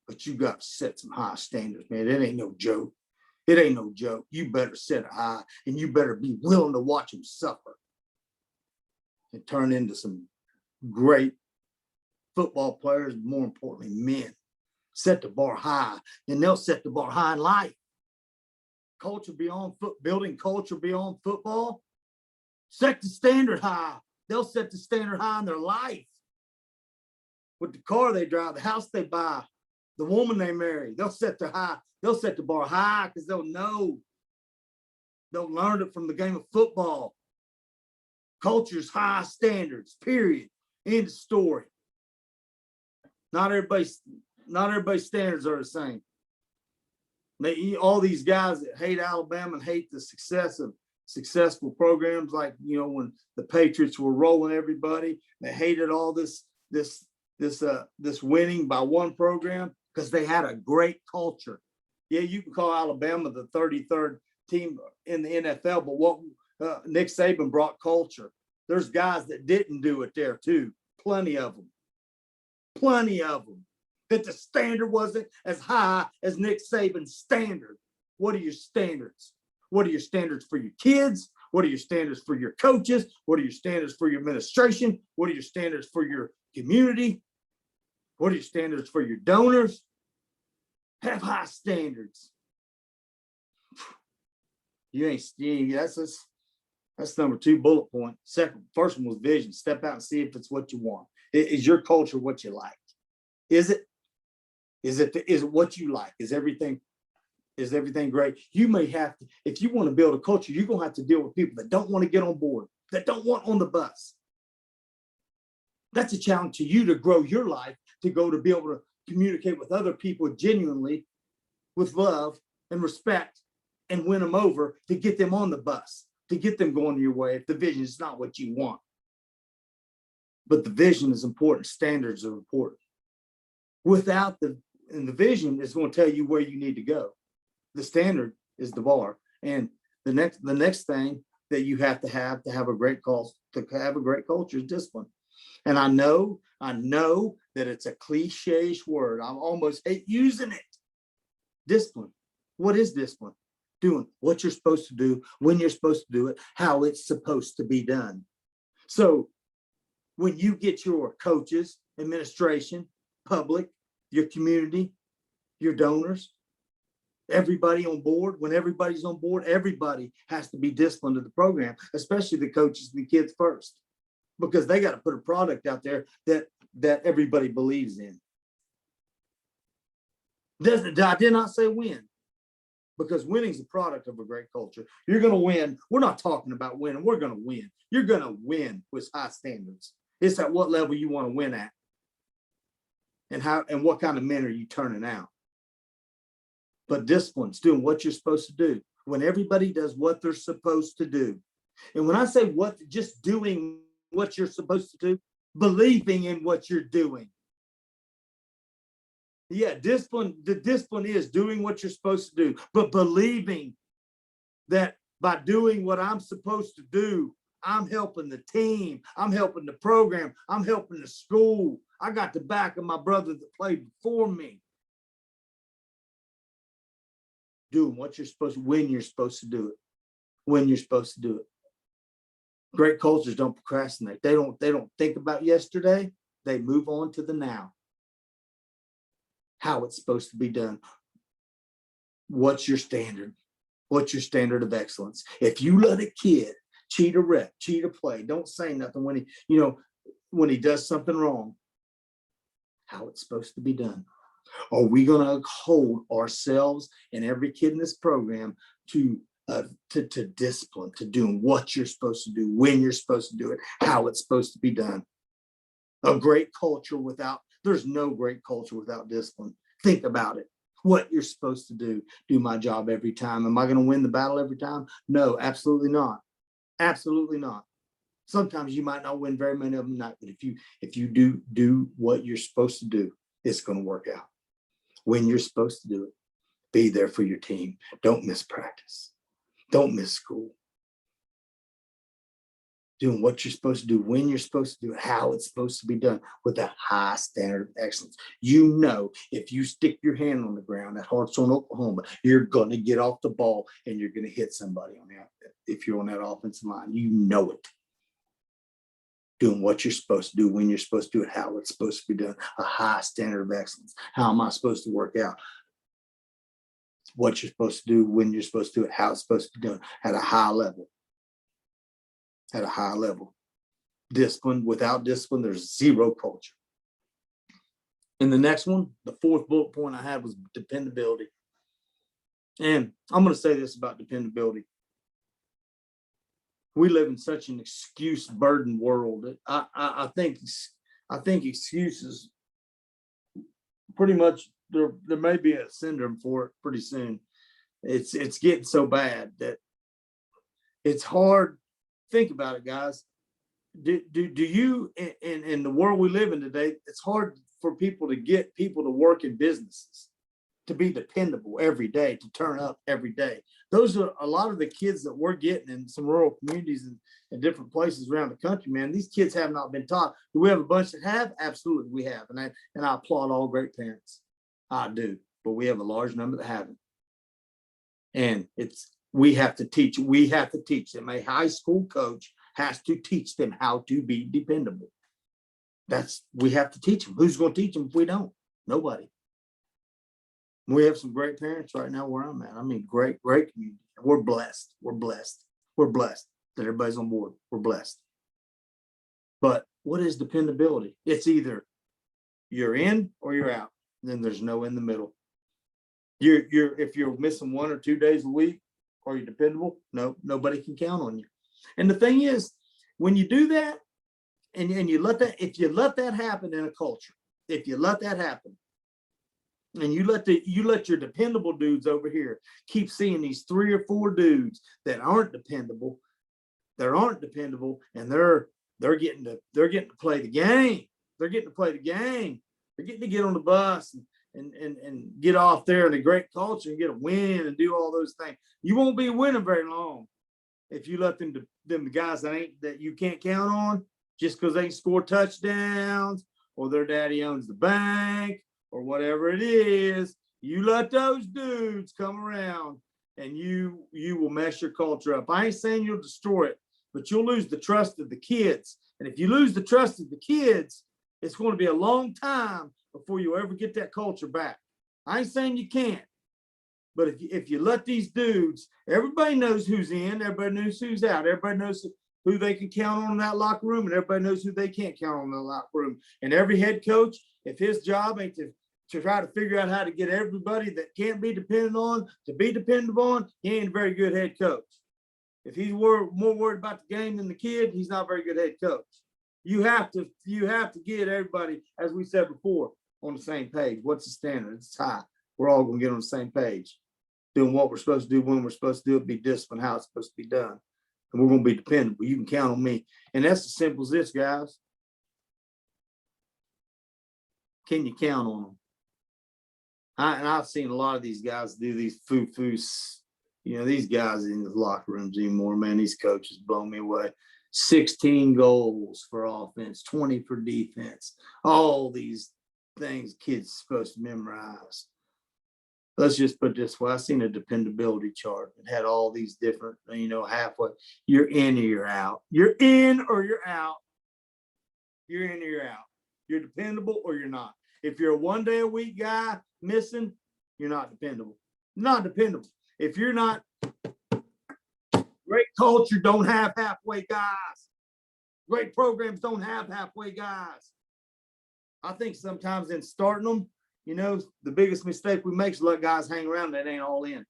Speaker 1: But you got to set some high standards, man. It ain't no joke. It ain't no joke. You better set it high, and you better be willing to watch them suffer and turn into some great football players, more importantly, men. Set the bar high, and they'll set the bar high in life. Culture beyond building culture beyond football. Set the standard high. They'll set the standard high in their life. With the car they drive, the house they buy, the woman they marry, they'll set the bar high because they'll know. They'll learn it from the game of football. Culture's high standards, period. End of story. Not everybody's standards are the same. All these guys that hate Alabama and hate the success of successful programs, like, when the Patriots were rolling everybody, they hated all this winning by one program because they had a great culture. Yeah, you can call Alabama the 33rd team in the NFL, but what Nick Saban brought culture. There's guys that didn't do it there too. Plenty of them. That the standard wasn't as high as Nick Saban's standard. What are your standards? What are your standards for your kids? What are your standards for your coaches? What are your standards for your administration? What are your standards for your community? What are your standards for your donors? Have high standards. That's number 2 bullet point. First one was vision. Step out and see if it's what you want. Is your culture what you like? Is it? Is it what you like? Is everything great? You may have to, if you want to build a culture, you're gonna have to deal with people that don't want to get on board, that don't want on the bus. That's a challenge to you to grow your life, to be able to communicate with other people genuinely, with love and respect, and win them over, to get them on the bus, to get them going your way if the vision is not what you want. But the vision is important. Standards are important. Without the vision is going to tell you where you need to go. The standard is the bar. And the next thing that you have a great culture is discipline. And I know that it's a cliche-ish word. I almost hate using it. Discipline. What is discipline? Doing what you're supposed to do, when you're supposed to do it, how it's supposed to be done. So when you get your coaches, administration, public, your community, your donors, everybody on board, when everybody's on board, everybody has to be disciplined to the program, especially the coaches and the kids first, because they got to put a product out there that everybody believes in. I did not say win, because winning is a product of a great culture. You're going to win. We're not talking about winning. We're going to win. You're going to win with high standards. It's at what level you want to win at, and what kind of men are you turning out. But discipline's doing what you're supposed to do. When everybody does what they're supposed to do. And when I say just doing what you're supposed to do, believing in what you're doing. Yeah, the discipline is doing what you're supposed to do, but believing that by doing what I'm supposed to do, I'm helping the team, I'm helping the program, I'm helping the school. I got the back of my brother that played before me. Doing what you're supposed to, when you're supposed to do it. Great cultures don't procrastinate. They don't think about yesterday. They move on to the now. How it's supposed to be done. What's your standard? What's your standard of excellence? If you let a kid cheat a rep, cheat a play, don't say nothing when he does something wrong. How it's supposed to be done. Are we going to hold ourselves and every kid in this program to discipline, to doing what you're supposed to do, when you're supposed to do it, how it's supposed to be done? A great culture there's no great culture without discipline. Think about it. What you're supposed to do my job every time. Am I going to win the battle every time? No, absolutely not. Absolutely not. Sometimes you might not win very many of them, but if you do what you're supposed to do, it's going to work out. When you're supposed to do it, be there for your team. Don't miss practice. Don't miss school. Doing what you're supposed to do, when you're supposed to do it, how it's supposed to be done with a high standard of excellence. You know, if you stick your hand on the ground at Hartsthorne, Oklahoma, you're going to get off the ball and you're going to hit somebody on that. If you're on that offensive line, you know it. Doing what you're supposed to do, when you're supposed to do it, how it's supposed to be done, a high standard of excellence. How am I supposed to work out? What you're supposed to do, when you're supposed to do it, how it's supposed to be done at a high level. At a high level. Discipline, without discipline, there's zero culture. And the next one, the fourth bullet point I had was dependability. And I'm going to say this about dependability. We live in such an excuse burdened world that I think excuses pretty much there may be a syndrome for it pretty soon. It's getting so bad that it's hard. Think about it, guys. Do you in the world we live in today, it's hard for people to get people to work in businesses, to be dependable every day, to turn up every day. Those are a lot of the kids that we're getting in some rural communities and different places around the country, man. These kids have not been taught. Do we have a bunch that have? Absolutely, we have. And I applaud all great parents. I do. But we have a large number that haven't. And we have to teach them. A high school coach has to teach them how to be dependable. We have to teach them. Who's going to teach them if we don't? Nobody. We have some great parents right now where I'm at. I mean, great community. We're blessed. We're blessed that everybody's on board. We're blessed. But what is dependability? It's either you're in or you're out. Then there's no in the middle. If you're missing 1 or 2 days a week, are you dependable? No, nobody can count on you. And the thing is, when you do that, and you if you let that happen in a culture, if you let that happen, and you let your dependable dudes over here keep seeing these 3 or 4 dudes that aren't dependable, and they're getting to play the game. They're getting to play the game. They're getting to get on the bus and get off there in a great culture and get a win and do all those things. You won't be winning very long if you let them the guys that you can't count on just because they score touchdowns or their daddy owns the bank or whatever it is. You let those dudes come around and you will mess your culture up. I ain't saying you'll destroy it, but you'll lose the trust of the kids. And if you lose the trust of the kids, it's going to be a long time before you ever get that culture back. I ain't saying you can't, but if you let these dudes, everybody knows who's in, everybody knows who's out, everybody knows who they can count on in that locker room, and everybody knows who they can't count on in the locker room. And every head coach, if his job ain't to try to figure out how to get everybody that can't be depended on to be dependable on, he ain't a very good head coach. If he's more worried about the game than the kid, he's not a very good head coach. You have to get everybody, as we said before, on the same page. What's the standard? It's high. We're all going to get on the same page. Doing what we're supposed to do, when we're supposed to do it, be disciplined, how it's supposed to be done. And we're going to be dependable. You can count on me. And that's as simple as this, guys. Can you count on them? I've seen a lot of these guys do these foo-foos. You know, these guys in the locker rooms anymore, man, these coaches blow me away. 16 goals for offense, 20 for defense. All these things kids are supposed to memorize. Let's just put it this way. I've seen a dependability chart. It had all these different, halfway. You're in or you're out. You're in or you're out. You're in or you're out. You're dependable or you're not. If you're a 1 day a week guy missing, you're not dependable. Not dependable. If you're not, great culture don't have halfway guys. Great programs don't have halfway guys. I think sometimes in starting them, You know, the biggest mistake we make is let guys hang around that ain't all in.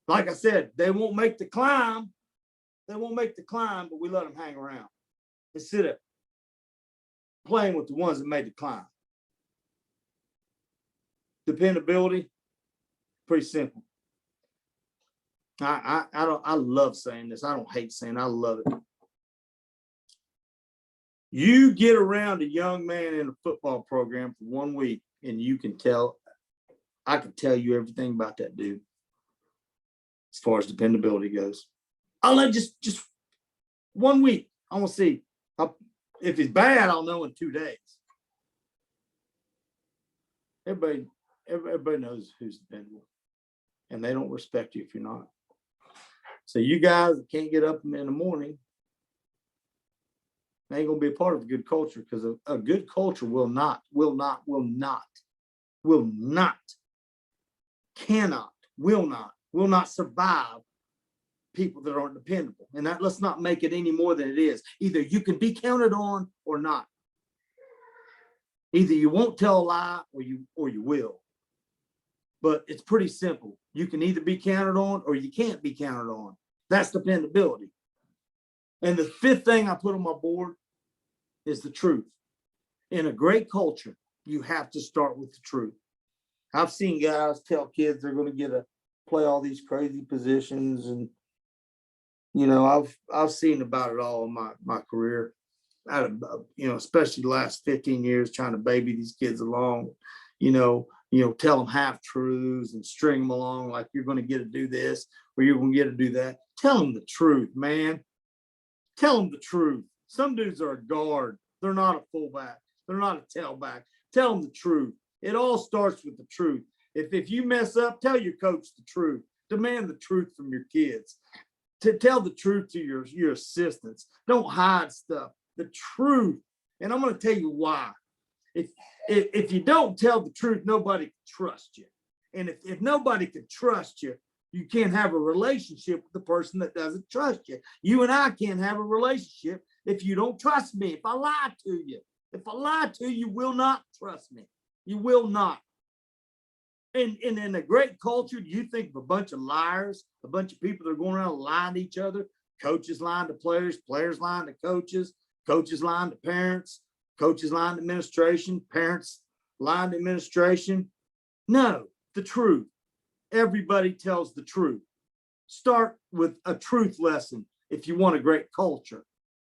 Speaker 1: Like I said, they won't make the climb. They won't make the climb, but we let them hang around instead of playing with the ones that made the climb. Dependability, pretty simple. I love saying this. I don't hate saying it. I love it. You get around a young man in a football program for 1 week and you can tell, I can tell you everything about that dude as far as dependability goes. I'll let just 1 week. I want to see. If it's bad, I'll know in 2 days. Everybody knows who's dependable, and they don't respect you if you're not. So you guys that can't get up in the morning, they ain't gonna be a part of a good culture, because a good culture will not survive people that aren't dependable. And that, let's not make it any more than it is. Either you can be counted on or not. Either you won't tell a lie or you will. But it's pretty simple. You can either be counted on or you can't be counted on. That's dependability. And the fifth thing I put on my board is the truth. In a great culture, you have to start with the truth. I've seen guys tell kids they're going to play all these crazy positions, and you know, I've seen about it all in my career. Especially the last 15 years, trying to baby these kids along, tell them half truths and string them along like you're going to get to do this or you're going to get to do that. Tell them the truth, man. Tell them the truth. Some dudes are a guard. They're not a fullback. They're not a tailback. Tell them the truth. It all starts with the truth. If you mess up, tell your coach the truth. Demand the truth from your kids. To tell the truth to your assistants. Don't hide stuff. The truth. And I'm going to tell you why. If you don't tell the truth, nobody can trust you. And if nobody can trust you, you can't have a relationship with the person that doesn't trust you. You and I can't have a relationship if you don't trust me. If I lie to you, you will not trust me. You will not. And in a great culture, do you think of a bunch of liars, a bunch of people that are going around lying to each other? Coaches lying to players, players lying to coaches lying to parents, coaches lying to administration, parents lying to administration. No, the truth. Everybody tells the truth. Start with a truth lesson if you want a great culture.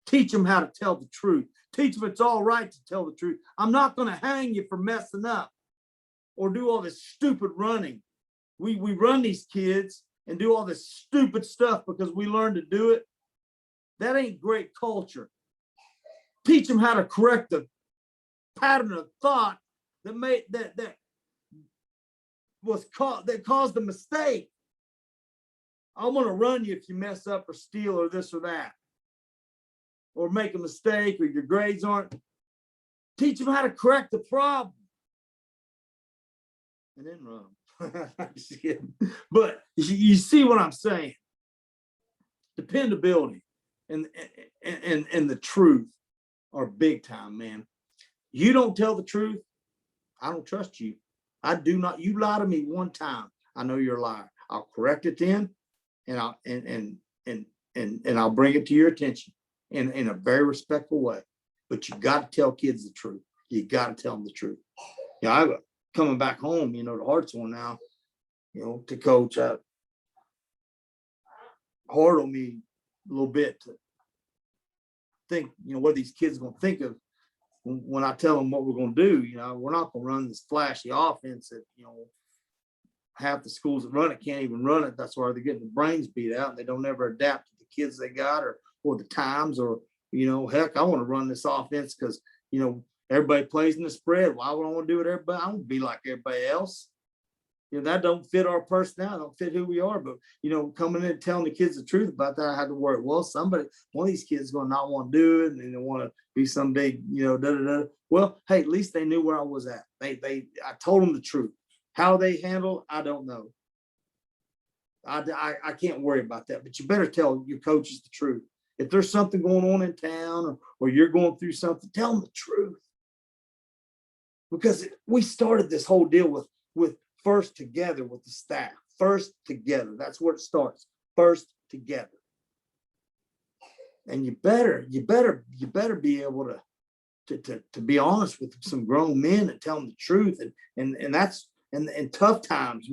Speaker 1: Teach them how to tell the truth. Teach them it's all right to tell the truth. I'm not going to hang you for messing up or do all this stupid running. We run these kids and do all this stupid stuff because we learned to do it. That ain't great culture. Teach them how to correct the pattern of thought that caused the mistake. I'm going to run you if you mess up or steal or this or that, or make a mistake, or your grades aren't. Teach them how to correct the problem and then run. But you see what I'm saying? Dependability and the truth are big time, man. You don't tell the truth, I don't trust you. I do not. You lie to me one time, I know you're a liar. I'll correct it then, and I'll bring it to your attention in a very respectful way. But you got to tell kids the truth. You got to tell them the truth. I'm coming back home, to Hartsthorne now, to coach. Hard on me a little bit to think, what these kids are going to think of when I tell them what we're going to do. We're not going to run this flashy offense that, half the schools that run it can't even run it. That's why they're getting the brains beat out, and they don't ever adapt to the kids they got or the times, or, heck, I want to run this offense because, everybody plays in the spread. Why would I want to do it? Everybody, I want to be like everybody else. That don't fit our personality, don't fit who we are. But, coming in and telling the kids the truth about that, I had to worry. Well, one of these kids is going to not want to do it, and they want to be some big, Well, hey, at least they knew where I was at. I told them the truth. How they handle, I don't know. I can't worry about that, but you better tell your coaches the truth. If there's something going on in town or you're going through something, tell them the truth. because we started this whole deal with first together with the staff, first together. That's where it starts, first together. And you better be able to be honest with some grown men and tell them the truth. And that's and tough times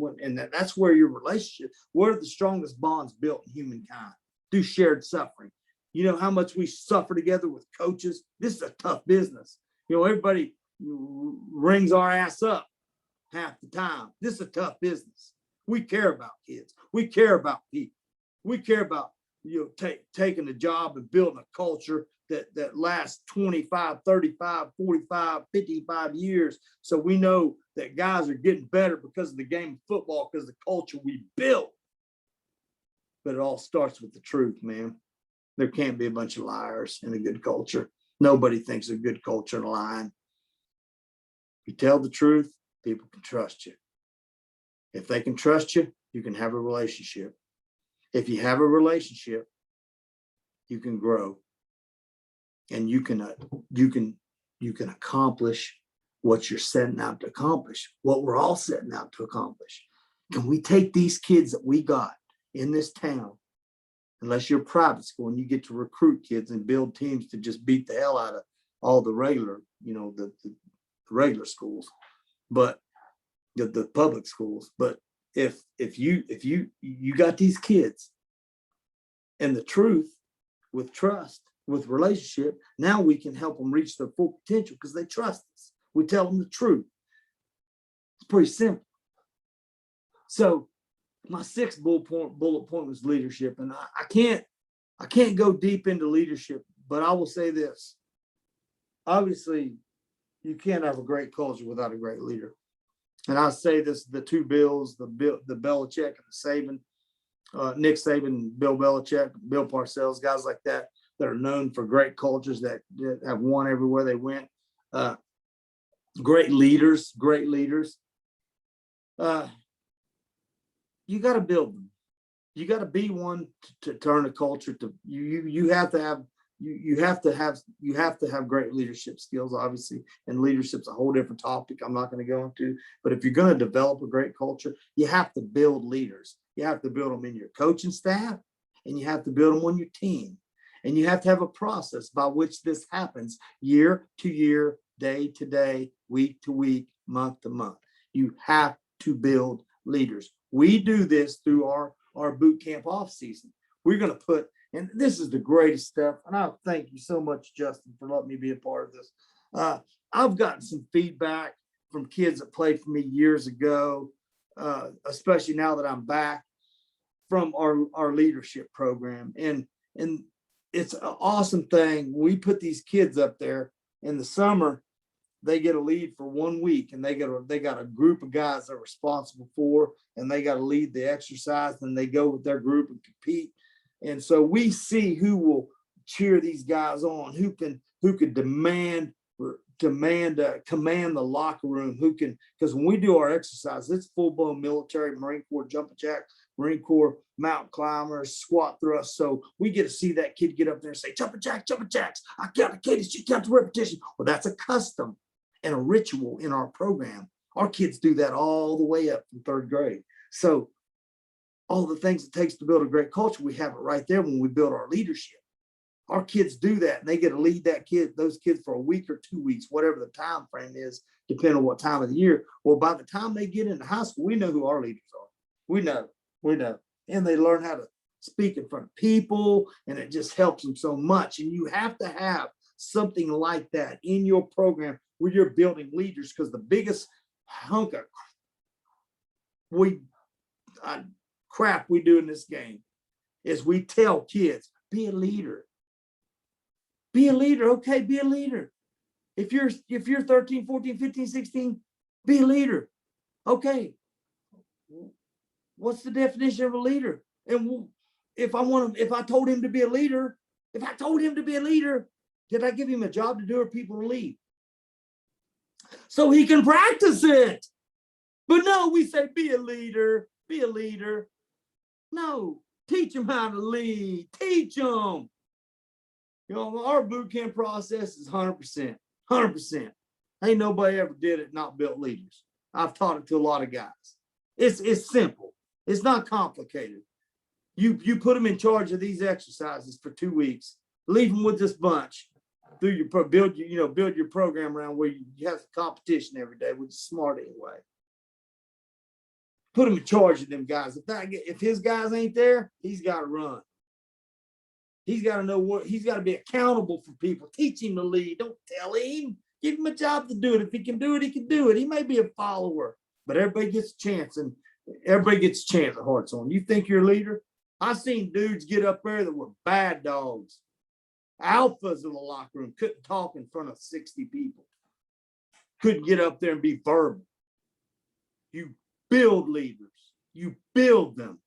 Speaker 1: that's where your relationship, where are the strongest bonds built in humankind? Through shared suffering. You know how much we suffer together with coaches. This is a tough business. You know, everybody rings our ass up half the time. This is a tough business. We care about kids. We care about people. We care about, you know, taking a job and building a culture that lasts 25, 35, 45, 55 years. So we know that guys are getting better because of the game of football, because of the culture we built. But it all starts with the truth, man. There can't be a bunch of liars in a good culture. Nobody thinks a good culture and lying. You tell the truth, people can trust you. If they can trust you, you can have a relationship. If you have a relationship, you can grow, and you can accomplish what you're setting out to accomplish, what we're all setting out to accomplish. Can we take these kids that we got in this town, unless you're private school and you get to recruit kids and build teams to just beat the hell out of all the regular, you know, the regular schools, but the public schools. But if you got these kids and the truth, with trust, with relationship, now we can help them reach their full potential because they trust us. We tell them the truth. It's pretty simple. So my sixth bullet point was leadership, and I can't go deep into leadership, but I will say this. Obviously, you can't have a great culture without a great leader. And I say this, the two Bills, the Belichick and the Saban, Nick Saban, Bill Belichick, Bill Parcells, guys like that are known for great cultures that have won everywhere they went. Great leaders. You got to build them. You got to be one to turn a culture to you have to have great leadership skills, obviously, and leadership's a whole different topic I'm not going to go into. But if you're going to develop a great culture, you have to build leaders. You have to build them in your coaching staff, and you have to build them on your team. And you have to have a process by which this happens year to year, day to day, week to week, month to month. You have to build leaders. We do this through our boot camp off season. We're going to put, and this is the greatest stuff. And I thank you so much, Justin, for letting me be a part of this. I've gotten some feedback from kids that played for me years ago, especially now that I'm back, from our leadership program. And it's an awesome thing. We put these kids up there in the summer. They get a lead for 1 week, and they got a group of guys they're responsible for, and they got to lead the exercise, and they go with their group and compete. And so we see who will cheer these guys on, who could command the locker room, because when we do our exercise, it's full-blown military, Marine Corps jumping jack, Marine Corps mountain climbers, squat thrust. So we get to see that kid get up there and say, jumping jacks. I got the cadence, you count the repetition. Well, that's a custom and a ritual in our program. Our kids do that all the way up from third grade. So all the things it takes to build a great culture, we have it right there when we build our leadership. Our kids do that, and they get to lead those kids for a week or 2 weeks, whatever the time frame is, depending on what time of the year. Well, by the time they get into high school, we know who our leaders are. We know. And they learn how to speak in front of people, and it just helps them so much. And you have to have something like that in your program where you're building leaders, because the biggest hunk of crap we do in this game is we tell kids, be a leader. Be a leader. Okay, be a leader. If you're 13, 14, 15, 16, be a leader. Okay. What's the definition of a leader? And if I told him to be a leader, did I give him a job to do or people to lead? So he can practice it. But no, we say, be a leader. No, teach them how to lead. Teach them. You know, our boot camp process is 100%. Ain't nobody ever did it not built leaders. I've taught it to a lot of guys. It's simple. It's not complicated. You put them in charge of these exercises for 2 weeks. Leave them with this bunch. Build your program around where you have competition every day, which is smart anyway. Put him in charge of them guys. If his guys ain't there, he's got to run. He's got to know he's got to be accountable for people. Teach him to lead. Don't tell him. Give him a job to do it. If he can do it, he can do it. He may be a follower, but everybody gets a chance, and everybody gets a chance at Hartsthorne. You think you're a leader? I've seen dudes get up there that were bad dogs, alphas in the locker room, couldn't talk in front of 60 people, couldn't get up there and be verbal. You build leaders. You build them.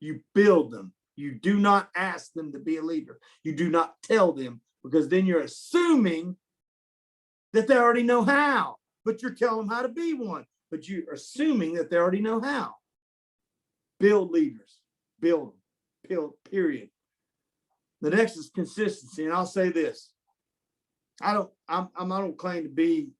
Speaker 1: You build them. You do not ask them to be a leader. You do not tell them, because then you're assuming that they already know how, but you're telling them how to be one, but you're assuming that they already know how. Build leaders. Build them. Build, period. The next is consistency. And I'll say this. I don't claim to be,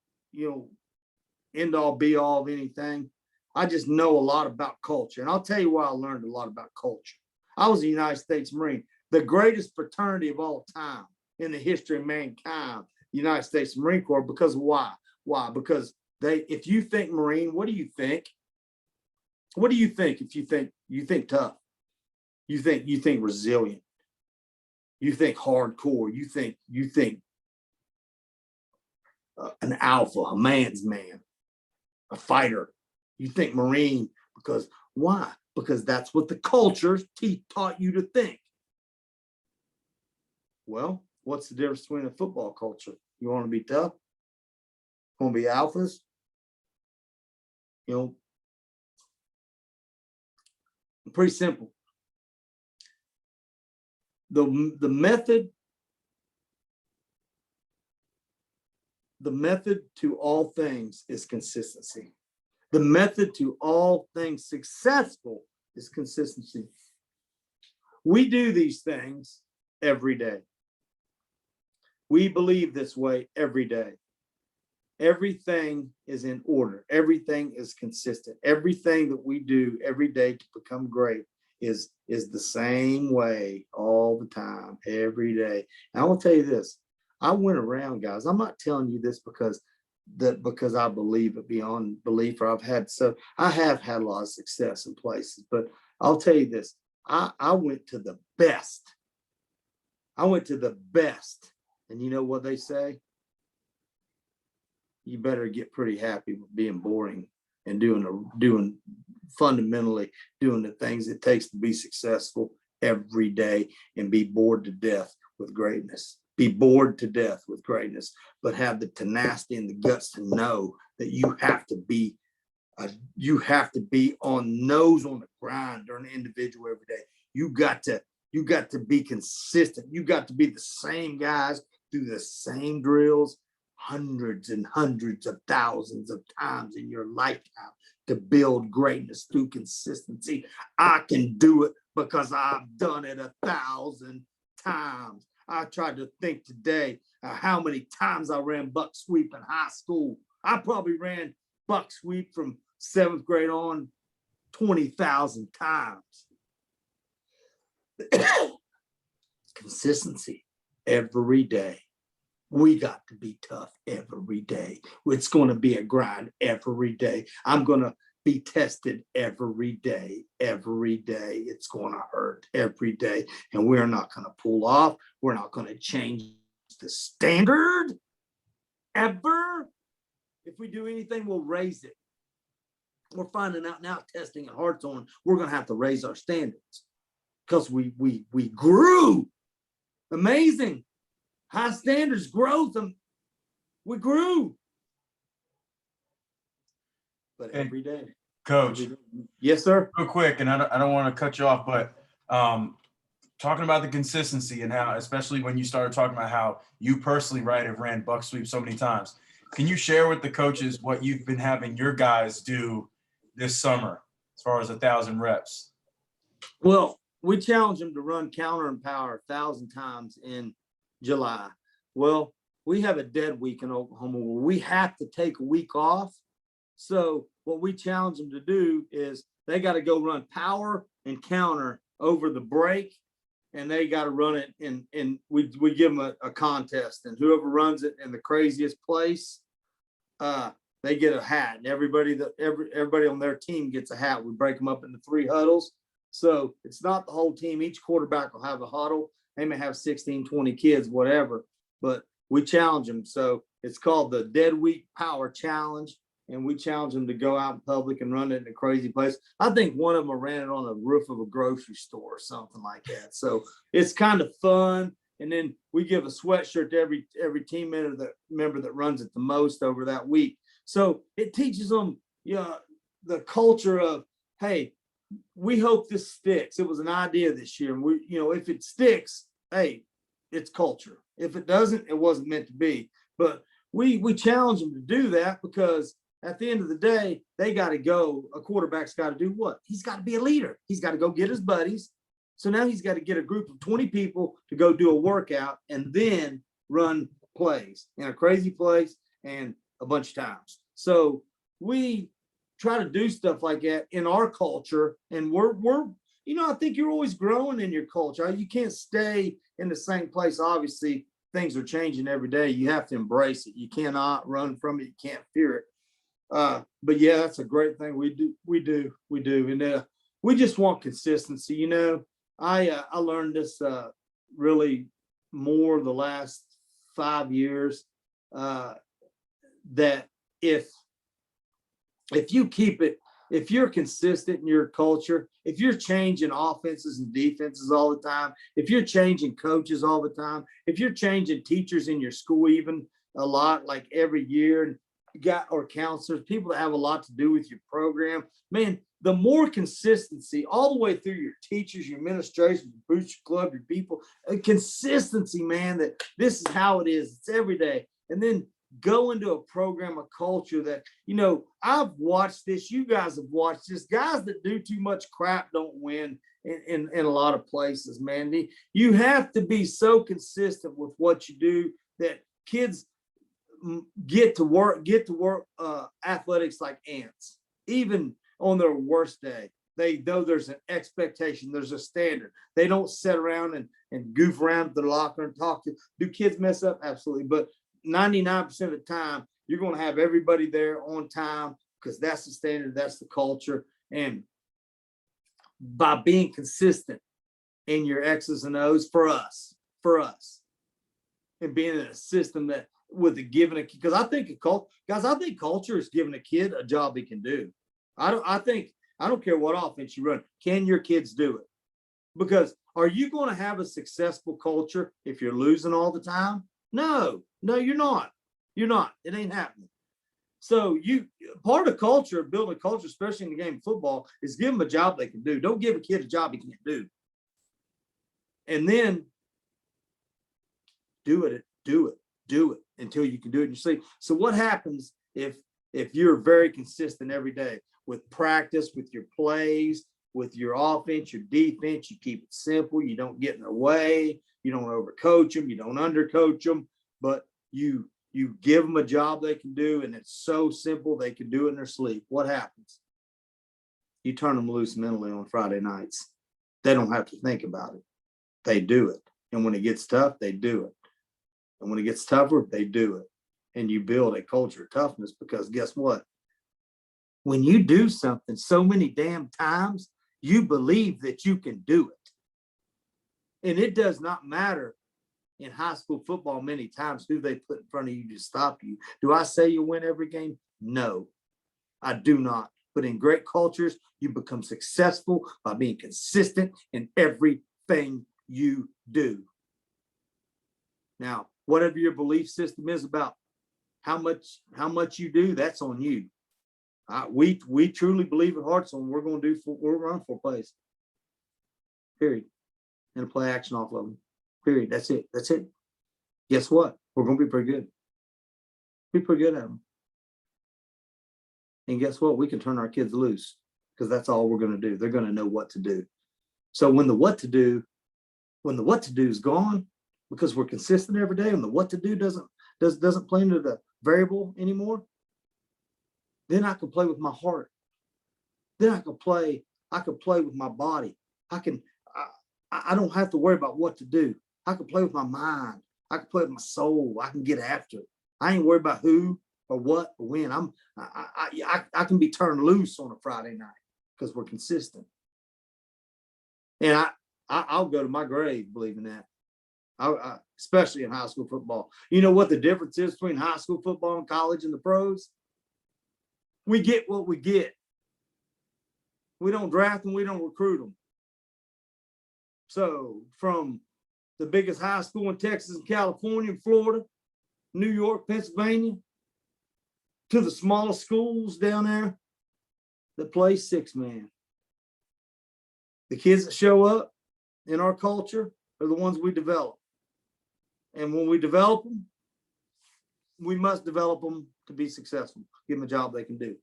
Speaker 1: end all be all of anything. I just know a lot about culture. And I'll tell you why I learned a lot about culture. I was a United States Marine, the greatest fraternity of all time in the history of mankind, United States Marine Corps. Because why? Why? Because if you think Marine, what do you think? What do you think if you think tough? You think resilient. You think hardcore. You think an alpha, a man's man, a fighter. You think Marine because why? Because that's what the culture taught you to think. Well, what's the difference between a football culture? You want to be tough? You want to be alphas? Pretty simple. The method to all things is consistency. The method to all things successful is consistency. We do these things every day. We believe this way every day. Everything is in order. Everything is consistent. Everything that we do every day to become great is the same way all the time, every day. And I will tell you this. I went around, guys. I'm not telling you this because I believe it beyond belief, or I have had a lot of success in places, but I'll tell you this. I went to the best. I went to the best. And you know what they say? You better get pretty happy with being boring and fundamentally doing the things it takes to be successful every day, and be bored to death with greatness. Be bored to death with greatness, but have the tenacity and the guts to know that you have to be on nose on the grind during the individual every day. You got to be consistent. You got to be the same guys, do the same drills hundreds and hundreds of thousands of times in your lifetime to build greatness through consistency. I can do it because I've done it 1,000 times. I tried to think today how many times I ran buck sweep in high school. I probably ran buck sweep from 7th grade on 20,000 times. Consistency every day. We got to be tough every day. It's going to be a grind every day. I'm going to be tested every day. Every day. It's going to hurt every day. And we're not going to pull off. We're not going to change the standard ever. If we do anything, we'll raise it. We're finding out now, testing at Hartsthorne, we're going to have to raise our standards because we grew. Amazing. High standards, growth, and we grew. But every day.
Speaker 2: Coach.
Speaker 1: Every day. Yes, sir.
Speaker 2: Real quick, and I don't want to cut you off, but talking about the consistency and how, especially when you started talking about how you personally, right, have ran buck sweep so many times. Can you share with the coaches what you've been having your guys do this summer as far as 1,000 reps?
Speaker 1: Well, we challenged them to run counter and power 1,000 times in July. Well, we have a dead week in Oklahoma where we have to take a week off. So what we challenge them to do is they got to go run power and counter over the break, and they got to run it. And we give them a contest, and whoever runs it in the craziest place, they get a hat, and everybody on their team gets a hat. We break them up into 3 huddles. So it's not the whole team. Each quarterback will have a huddle. They may have 16, 20 kids, whatever, but we challenge them. So it's called the Dead Week Power Challenge. And we challenge them to go out in public and run it in a crazy place. I think one of them ran it on the roof of a grocery store or something like that. So it's kind of fun. And then we give a sweatshirt to every team member that runs it the most over that week. So it teaches them, the culture of, hey, we hope this sticks. It was an idea this year. And if it sticks, hey, it's culture. If it doesn't, it wasn't meant to be. But we challenge them to do that, because at the end of the day, they got to go. A quarterback's got to do what? He's got to be a leader. He's got to go get his buddies. So now he's got to get a group of 20 people to go do a workout and then run plays in a crazy place and a bunch of times. So we try to do stuff like that in our culture. And we're I think you're always growing in your culture. You can't stay in the same place. Obviously, things are changing every day. You have to embrace it. You cannot run from it. You can't fear it. But yeah, that's a great thing. We do. And we just want consistency. I learned this really more the last 5 years, that if you keep it, if you're consistent in your culture, if you're changing offenses and defenses all the time, if you're changing coaches all the time, if you're changing teachers in your school even a lot, like every year, and or counselors, people that have a lot to do with your program, man, the more consistency all the way through your teachers, your administration, your booster club, your people, consistency, man, that this is how it is. It's every day. And then go into a program, a culture that, I've watched this. You guys have watched this. Guys that do too much crap don't win in a lot of places, man. You have to be so consistent with what you do that kids get to work athletics like ants, even on their worst day. They know there's an expectation, there's a standard. They don't sit around and goof around at the locker and talk to. Do kids mess up? Absolutely. But 99% of the time, you're going to have everybody there on time, because that's the standard, that's the culture. And by being consistent in your X's and O's for us, and being in a system that with a given, because I think culture is giving a kid a job he can do. I don't care what offense you run. Can your kids do it? Because are you going to have a successful culture if you're losing all the time? No, you're not. You're not. It ain't happening. So part of culture, building a culture, especially in the game of football, is give them a job they can do. Don't give a kid a job he can't do. And then do it until you can do it in your sleep. So what happens if you're very consistent every day with practice, with your plays, with your offense, your defense? You keep it simple. You don't get in their way. You don't overcoach them. You don't undercoach them. But you give them a job they can do, and it's so simple they can do it in their sleep. What happens? You turn them loose mentally on Friday nights. They don't have to think about it. They do it. And when it gets tough, they do it. And when it gets tougher, they do it. And you build a culture of toughness, because guess what? When you do something so many damn times, you believe that you can do it. And it does not matter in high school football many times who they put in front of you to stop you. Do I say you win every game? No, I do not. But in great cultures, you become successful by being consistent in everything you do. Now, whatever your belief system is about how much you do, that's on you. We truly believe at Hartsthorne we're run 4 plays. Period. And a play action off of them. Period. That's it. Guess what? We're going to be pretty good. Be pretty good at them. And guess what? We can turn our kids loose, because that's all we're going to do. They're going to know what to do. So when the what to do is gone, because we're consistent every day, and the what to do doesn't play into the variable anymore, then I can play with my heart. Then I can play with my body. I don't have to worry about what to do. I can play with my mind. I can play with my soul. I can get after it. I ain't worried about who or what or when. I can be turned loose on a Friday night because we're consistent. And I'll go to my grave believing that. Especially in high school football. You know what the difference is between high school football and college and the pros? We get what we get. We don't draft them, we don't recruit them. So from the biggest high school in Texas and California, Florida, New York, Pennsylvania, to the smallest schools down there that play 6-man. The kids that show up in our culture are the ones we develop. And when we develop them, we must develop them to be successful, give them a job they can do,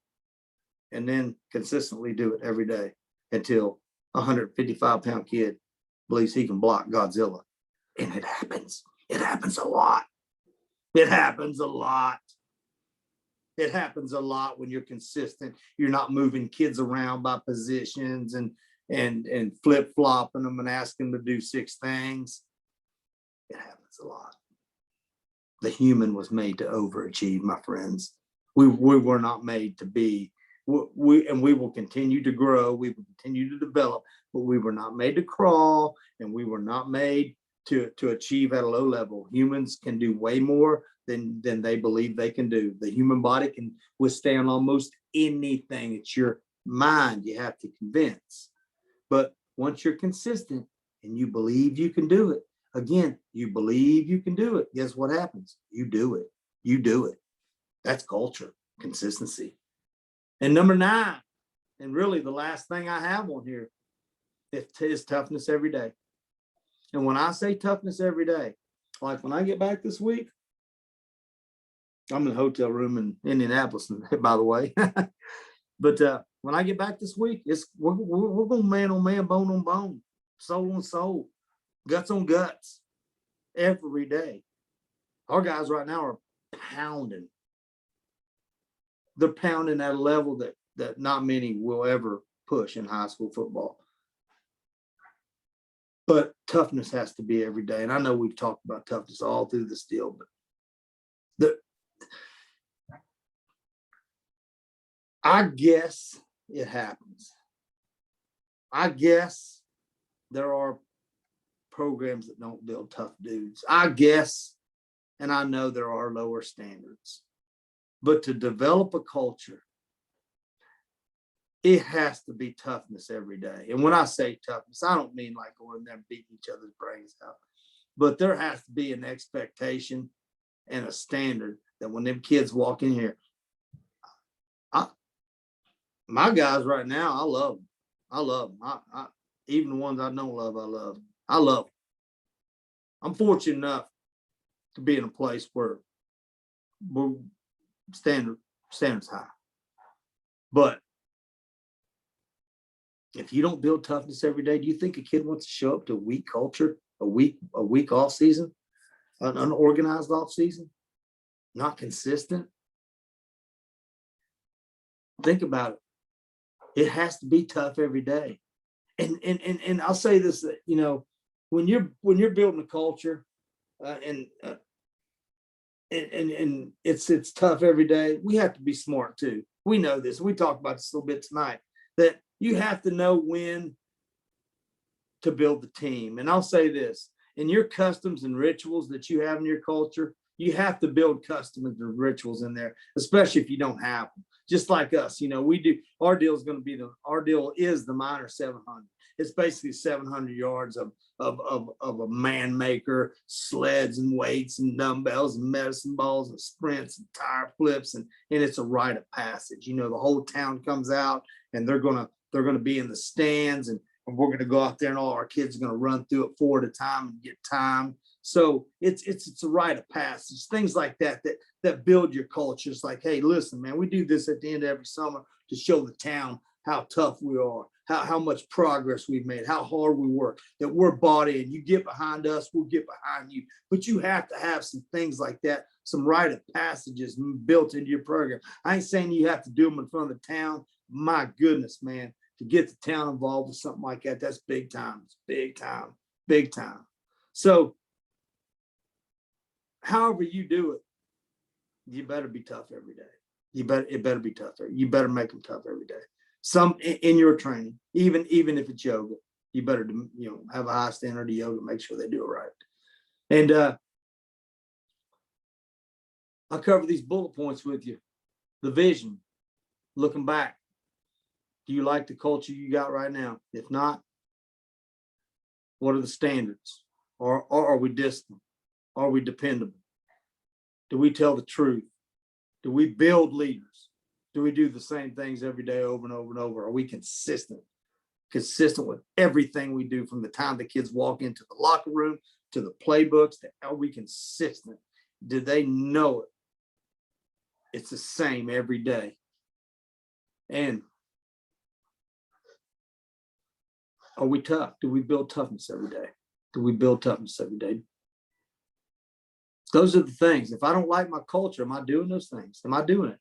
Speaker 1: and then consistently do it every day until a 155-pound kid believes he can block Godzilla. And it happens. It happens a lot. It happens a lot. It happens a lot when you're consistent. You're not moving kids around by positions and flip-flopping them and asking them to do 6 things. It happens a lot. The human was made to overachieve, my friends. We were not made to be. We will continue to grow. We will continue to develop, but we were not made to crawl, and we were not made to achieve at a low level. Humans can do way more than they believe they can do. The human body can withstand almost anything. It's your mind you have to convince. But once you're consistent and you believe you can do it, again, you believe you can do it, guess what happens? You do it. You do it. That's culture, consistency. And number 9, and really the last thing I have on here, is toughness every day. And when I say toughness every day, like when I get back this week, I'm in a hotel room in Indianapolis, by the way. But when I get back this week, we're going man on man, bone on bone, soul on soul, guts on guts every day. Our guys right now are pounding. They're pounding at a level that not many will ever push in high school football. But toughness has to be every day. And I know we've talked about toughness all through this deal, but I guess it happens. I guess there are programs that don't build tough dudes. I guess, and I know there are lower standards. But to develop a culture, it has to be toughness every day. And when I say toughness, I don't mean like going in there and beating each other's brains out. But there has to be an expectation and a standard that when them kids walk in here, my guys right now, I love them. I love them. Even the ones I don't love, I love. I love them. I'm fortunate enough to be in a place where standards high. But if you don't build toughness every day, do you think a kid wants to show up to a weak culture, a week off season, an unorganized off season, not consistent? Think about it. It has to be tough every day. And I'll say this, that, you know, when you're building a culture and it's tough every day, we have to be smart too. We know this. We talked about this a little bit tonight, that you have to know when to build the team. And I'll say this, in your customs and rituals that you have in your culture, you have to build customs and rituals in there, especially if you don't have them. Just like us, you know, we do. Our deal is the minor 700. It's basically 700 yards of a man maker, sleds and weights and dumbbells and medicine balls and sprints and tire flips, and it's a rite of passage. You know, the whole town comes out and they're gonna be in the stands, and we're gonna go out there and all our kids are gonna run through it 4 at a time and get time. So it's a rite of passage, things like that build your culture. It's like, hey, listen, man, we do this at the end of every summer to show the town how tough we are, how much progress we've made, how hard we work, that we're bought in. You get behind us, we'll get behind you. But you have to have some things like that, some rite of passages built into your program. I ain't saying you have to do them in front of the town. My goodness, man, to get the town involved with something like that, that's big time. It's big time, big time. So however you do it, you better be tough every day. It better be tough. You better make them tough every day. Some in your training, even if it's yoga, you better have a high standard of yoga, make sure they do it right. And I'll cover these bullet points with you. The vision, looking back. Do you like the culture you got right now? If not, what are the standards? Or are we disciplined? Are we dependable? Do we tell the truth? Do we build leaders? Do we do the same things every day over and over and over? Are we consistent with everything we do, from the time the kids walk into the locker room to the playbooks? Are we consistent? Do they know it? It's the same every day. And are we tough? Do we build toughness every day? Do we build toughness every day? Those are the things. If I don't like my culture, am I doing those things? Am I doing it?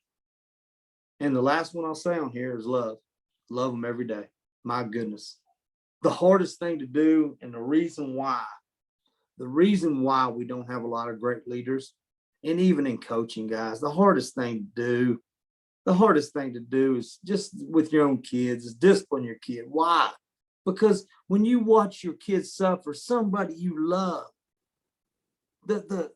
Speaker 1: And the last one I'll say on here is love. Love them every day. My goodness. The hardest thing to do, and the reason why we don't have a lot of great leaders, and even in coaching, guys, the hardest thing to do is just with your own kids, is discipline your kid. Why? Because when you watch your kids suffer, somebody you love, the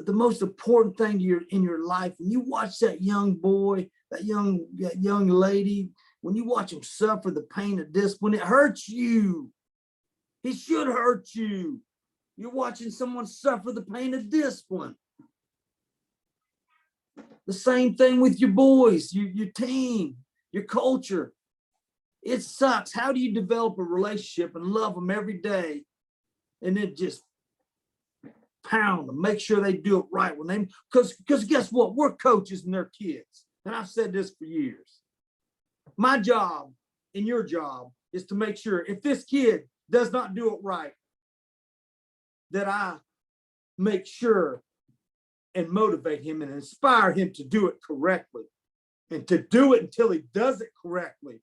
Speaker 1: most important thing in your life, when you watch that young boy, that young lady, when you watch them suffer the pain of discipline, it hurts you. It should hurt you. You're watching someone suffer the pain of discipline. The same thing with your boys, your team, your culture. It sucks. How do you develop a relationship and love them every day, and then just pound them, make sure they do it right when they, because guess what? We're coaches and they're kids. And I've said this for years. My job and your job is to make sure if this kid does not do it right, that I make sure and motivate him and inspire him to do it correctly, and to do it until he does it correctly.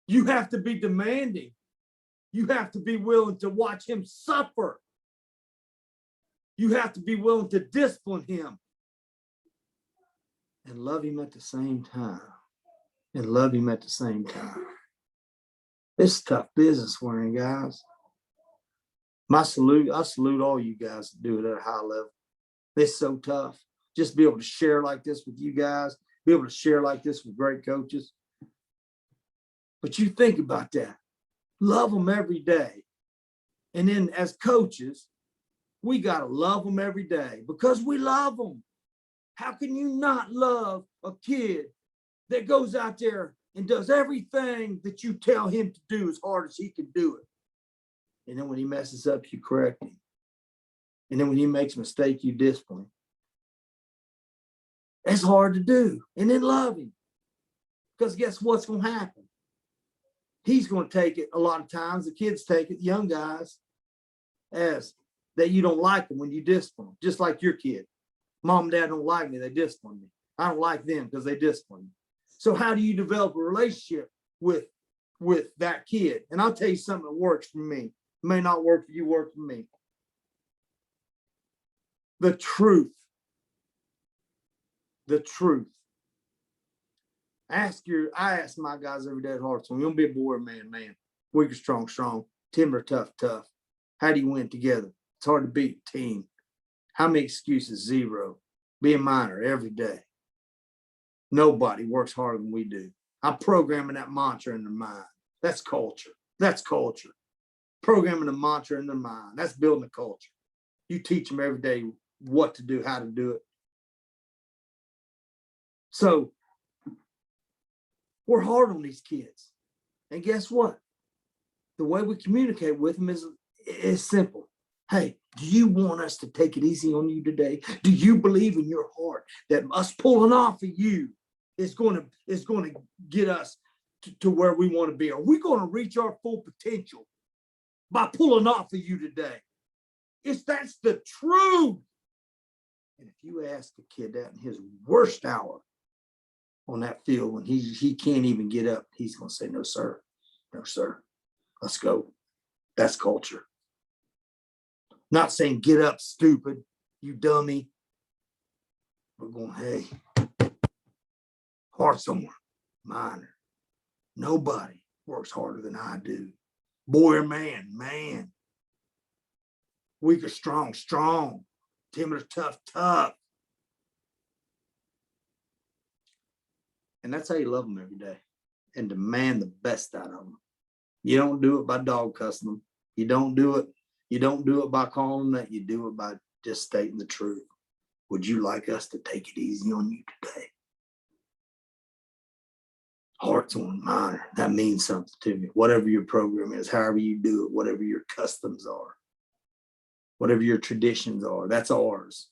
Speaker 1: You have to be demanding. You have to be willing to watch him suffer. You have to be willing to discipline him and love him at the same time. It's tough business we're in, guys. I salute all you guys that do it at a high level. It's so tough. Just be able to share like this with you guys, be able to share like this with great coaches. But you think about that. Love them every day. And then as coaches, we got to love them every day because we love them. How can you not love a kid that goes out there and does everything that you tell him to do as hard as he can do it? And then when he messes up, you correct him. And then when he makes a mistake, you discipline him. That's hard to do. And then love him. Because guess what's going to happen? He's going to take it a lot of times. The kids take it, young guys, as that you don't like them when you discipline them, just like your kid. Mom and dad don't like me, they discipline me. I don't like them because they discipline me. So how do you develop a relationship with that kid? And I'll tell you something that works for me. It may not work for you, work for me. The truth. I ask my guys every day at Hartsthorne, you want to be a boy or man? Weak or strong. Timber, tough. How do you win together? It's hard to beat a team. How many excuses? Zero. Be a miner every day. Nobody works harder than we do. I'm programming that mantra in their mind. That's culture. Programming the mantra in their mind. That's building a culture. You teach them every day what to do, how to do it. So we're hard on these kids. And guess what? The way we communicate with them is simple. Hey, do you want us to take it easy on you today? Do you believe in your heart that us pulling off of you is going to get us to where we want to be? Are we going to reach our full potential by pulling off of you today? That's the truth. And if you ask a kid that in his worst hour on that field, when he can't even get up, he's going to say, no, sir. No, sir. Let's go. That's culture. Not saying get up, stupid, you dummy. We're going, hey, Hartsthorne, Minor. Nobody works harder than I do. Boy or man, man. Weak or strong, strong. Timid or tough, tough. And that's how you love them every day and demand the best out of them. You don't do it by dog cussing them. You don't do it by calling them that. You do it by just stating the truth. Would you like us to take it easy on you today? Hartsthorne Minor, that means something to me. Whatever your program is, however you do it, whatever your customs are, whatever your traditions are, that's ours.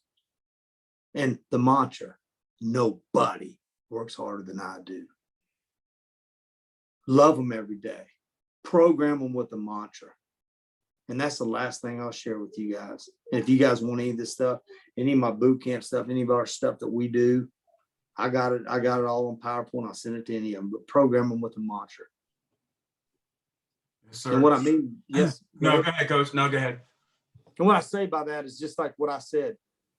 Speaker 1: And the mantra, nobody works harder than I do. Love them every day. Program them with the mantra. And that's the last thing I'll share with you guys. And if you guys want any of this stuff, any of my boot camp stuff, any of our stuff that we do, I got it all on PowerPoint. I'll send it to any of them, but program them with the mantra.
Speaker 2: Yes, sir.
Speaker 1: And what I mean, yes.
Speaker 2: No, go ahead, Coach. No, go ahead.
Speaker 1: And what I say by that is just like what I said.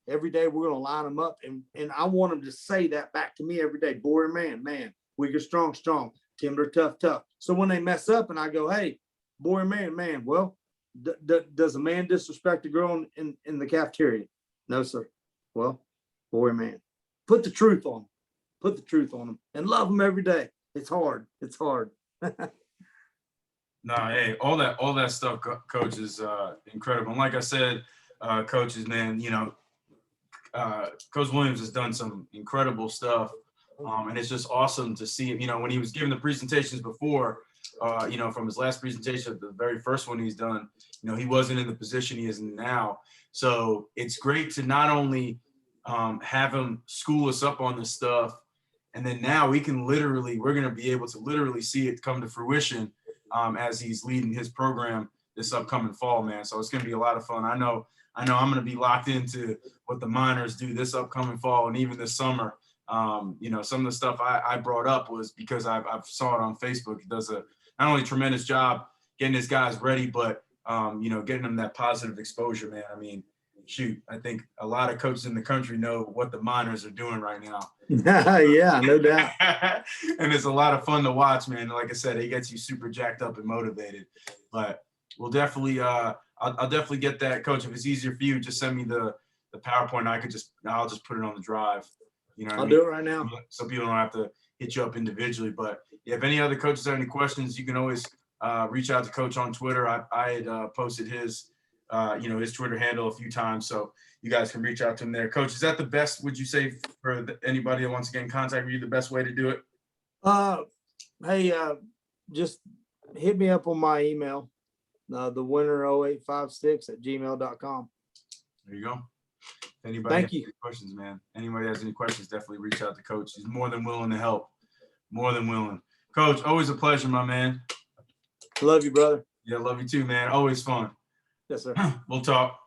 Speaker 1: Every day we're going to line them up, and I want them to say that back to me every day. Boy or man, man. Weak or strong, strong. Timid or tough, tough. So when they mess up and I go, hey, boy or man, man. Well, does a man disrespect a girl in the cafeteria? No, sir. Well, boy or man. Put the truth on them. Put the truth on them and love them every day. It's hard. It's hard.
Speaker 2: No, hey, all that stuff, Coach, is incredible. And like I said, coaches, man, Coach Williams has done some incredible stuff. And it's just awesome to see him, when he was giving the presentations before, from his last presentation, the very first one he's done, he wasn't in the position he is in now. So it's great to not only have him school us up on this stuff, and then now we're going to be able to literally see it come to fruition as he's leading his program this upcoming fall, man. So it's going to be a lot of fun. I know I'm going to be locked into what the Miners do this upcoming fall and even this summer. Some of the stuff I brought up was because I've saw it on Facebook. He does not only a tremendous job getting his guys ready, but getting them that positive exposure, man. I mean, shoot, I think a lot of coaches in the country know what the Miners are doing right now.
Speaker 1: Yeah, no doubt.
Speaker 2: And it's a lot of fun to watch, man. Like I said, it gets you super jacked up and motivated. But we'll definitely, I'll definitely get that, Coach. If it's easier for you, just send me the PowerPoint. I'll just put it on the drive.
Speaker 1: I'll do it right now.
Speaker 2: So people don't have to hit you up individually. But if any other coaches have any questions, you can always reach out to Coach on Twitter. I had posted his Twitter handle a few times, so you guys can reach out to him there. Coach, is that the best, would you say, for anybody that wants to get in contact with you, the best way to do it?
Speaker 1: Hey, just hit me up on my email, thewinner0856@gmail.com.
Speaker 2: There you go. If anybody
Speaker 1: Thank
Speaker 2: has
Speaker 1: you.
Speaker 2: any questions, man. Anybody has any questions, definitely reach out to Coach. He's more than willing to help. More than willing. Coach, always a pleasure, my man.
Speaker 1: Love you, brother.
Speaker 2: Yeah, love you too, man. Always fun.
Speaker 1: Yes, sir.
Speaker 2: We'll talk.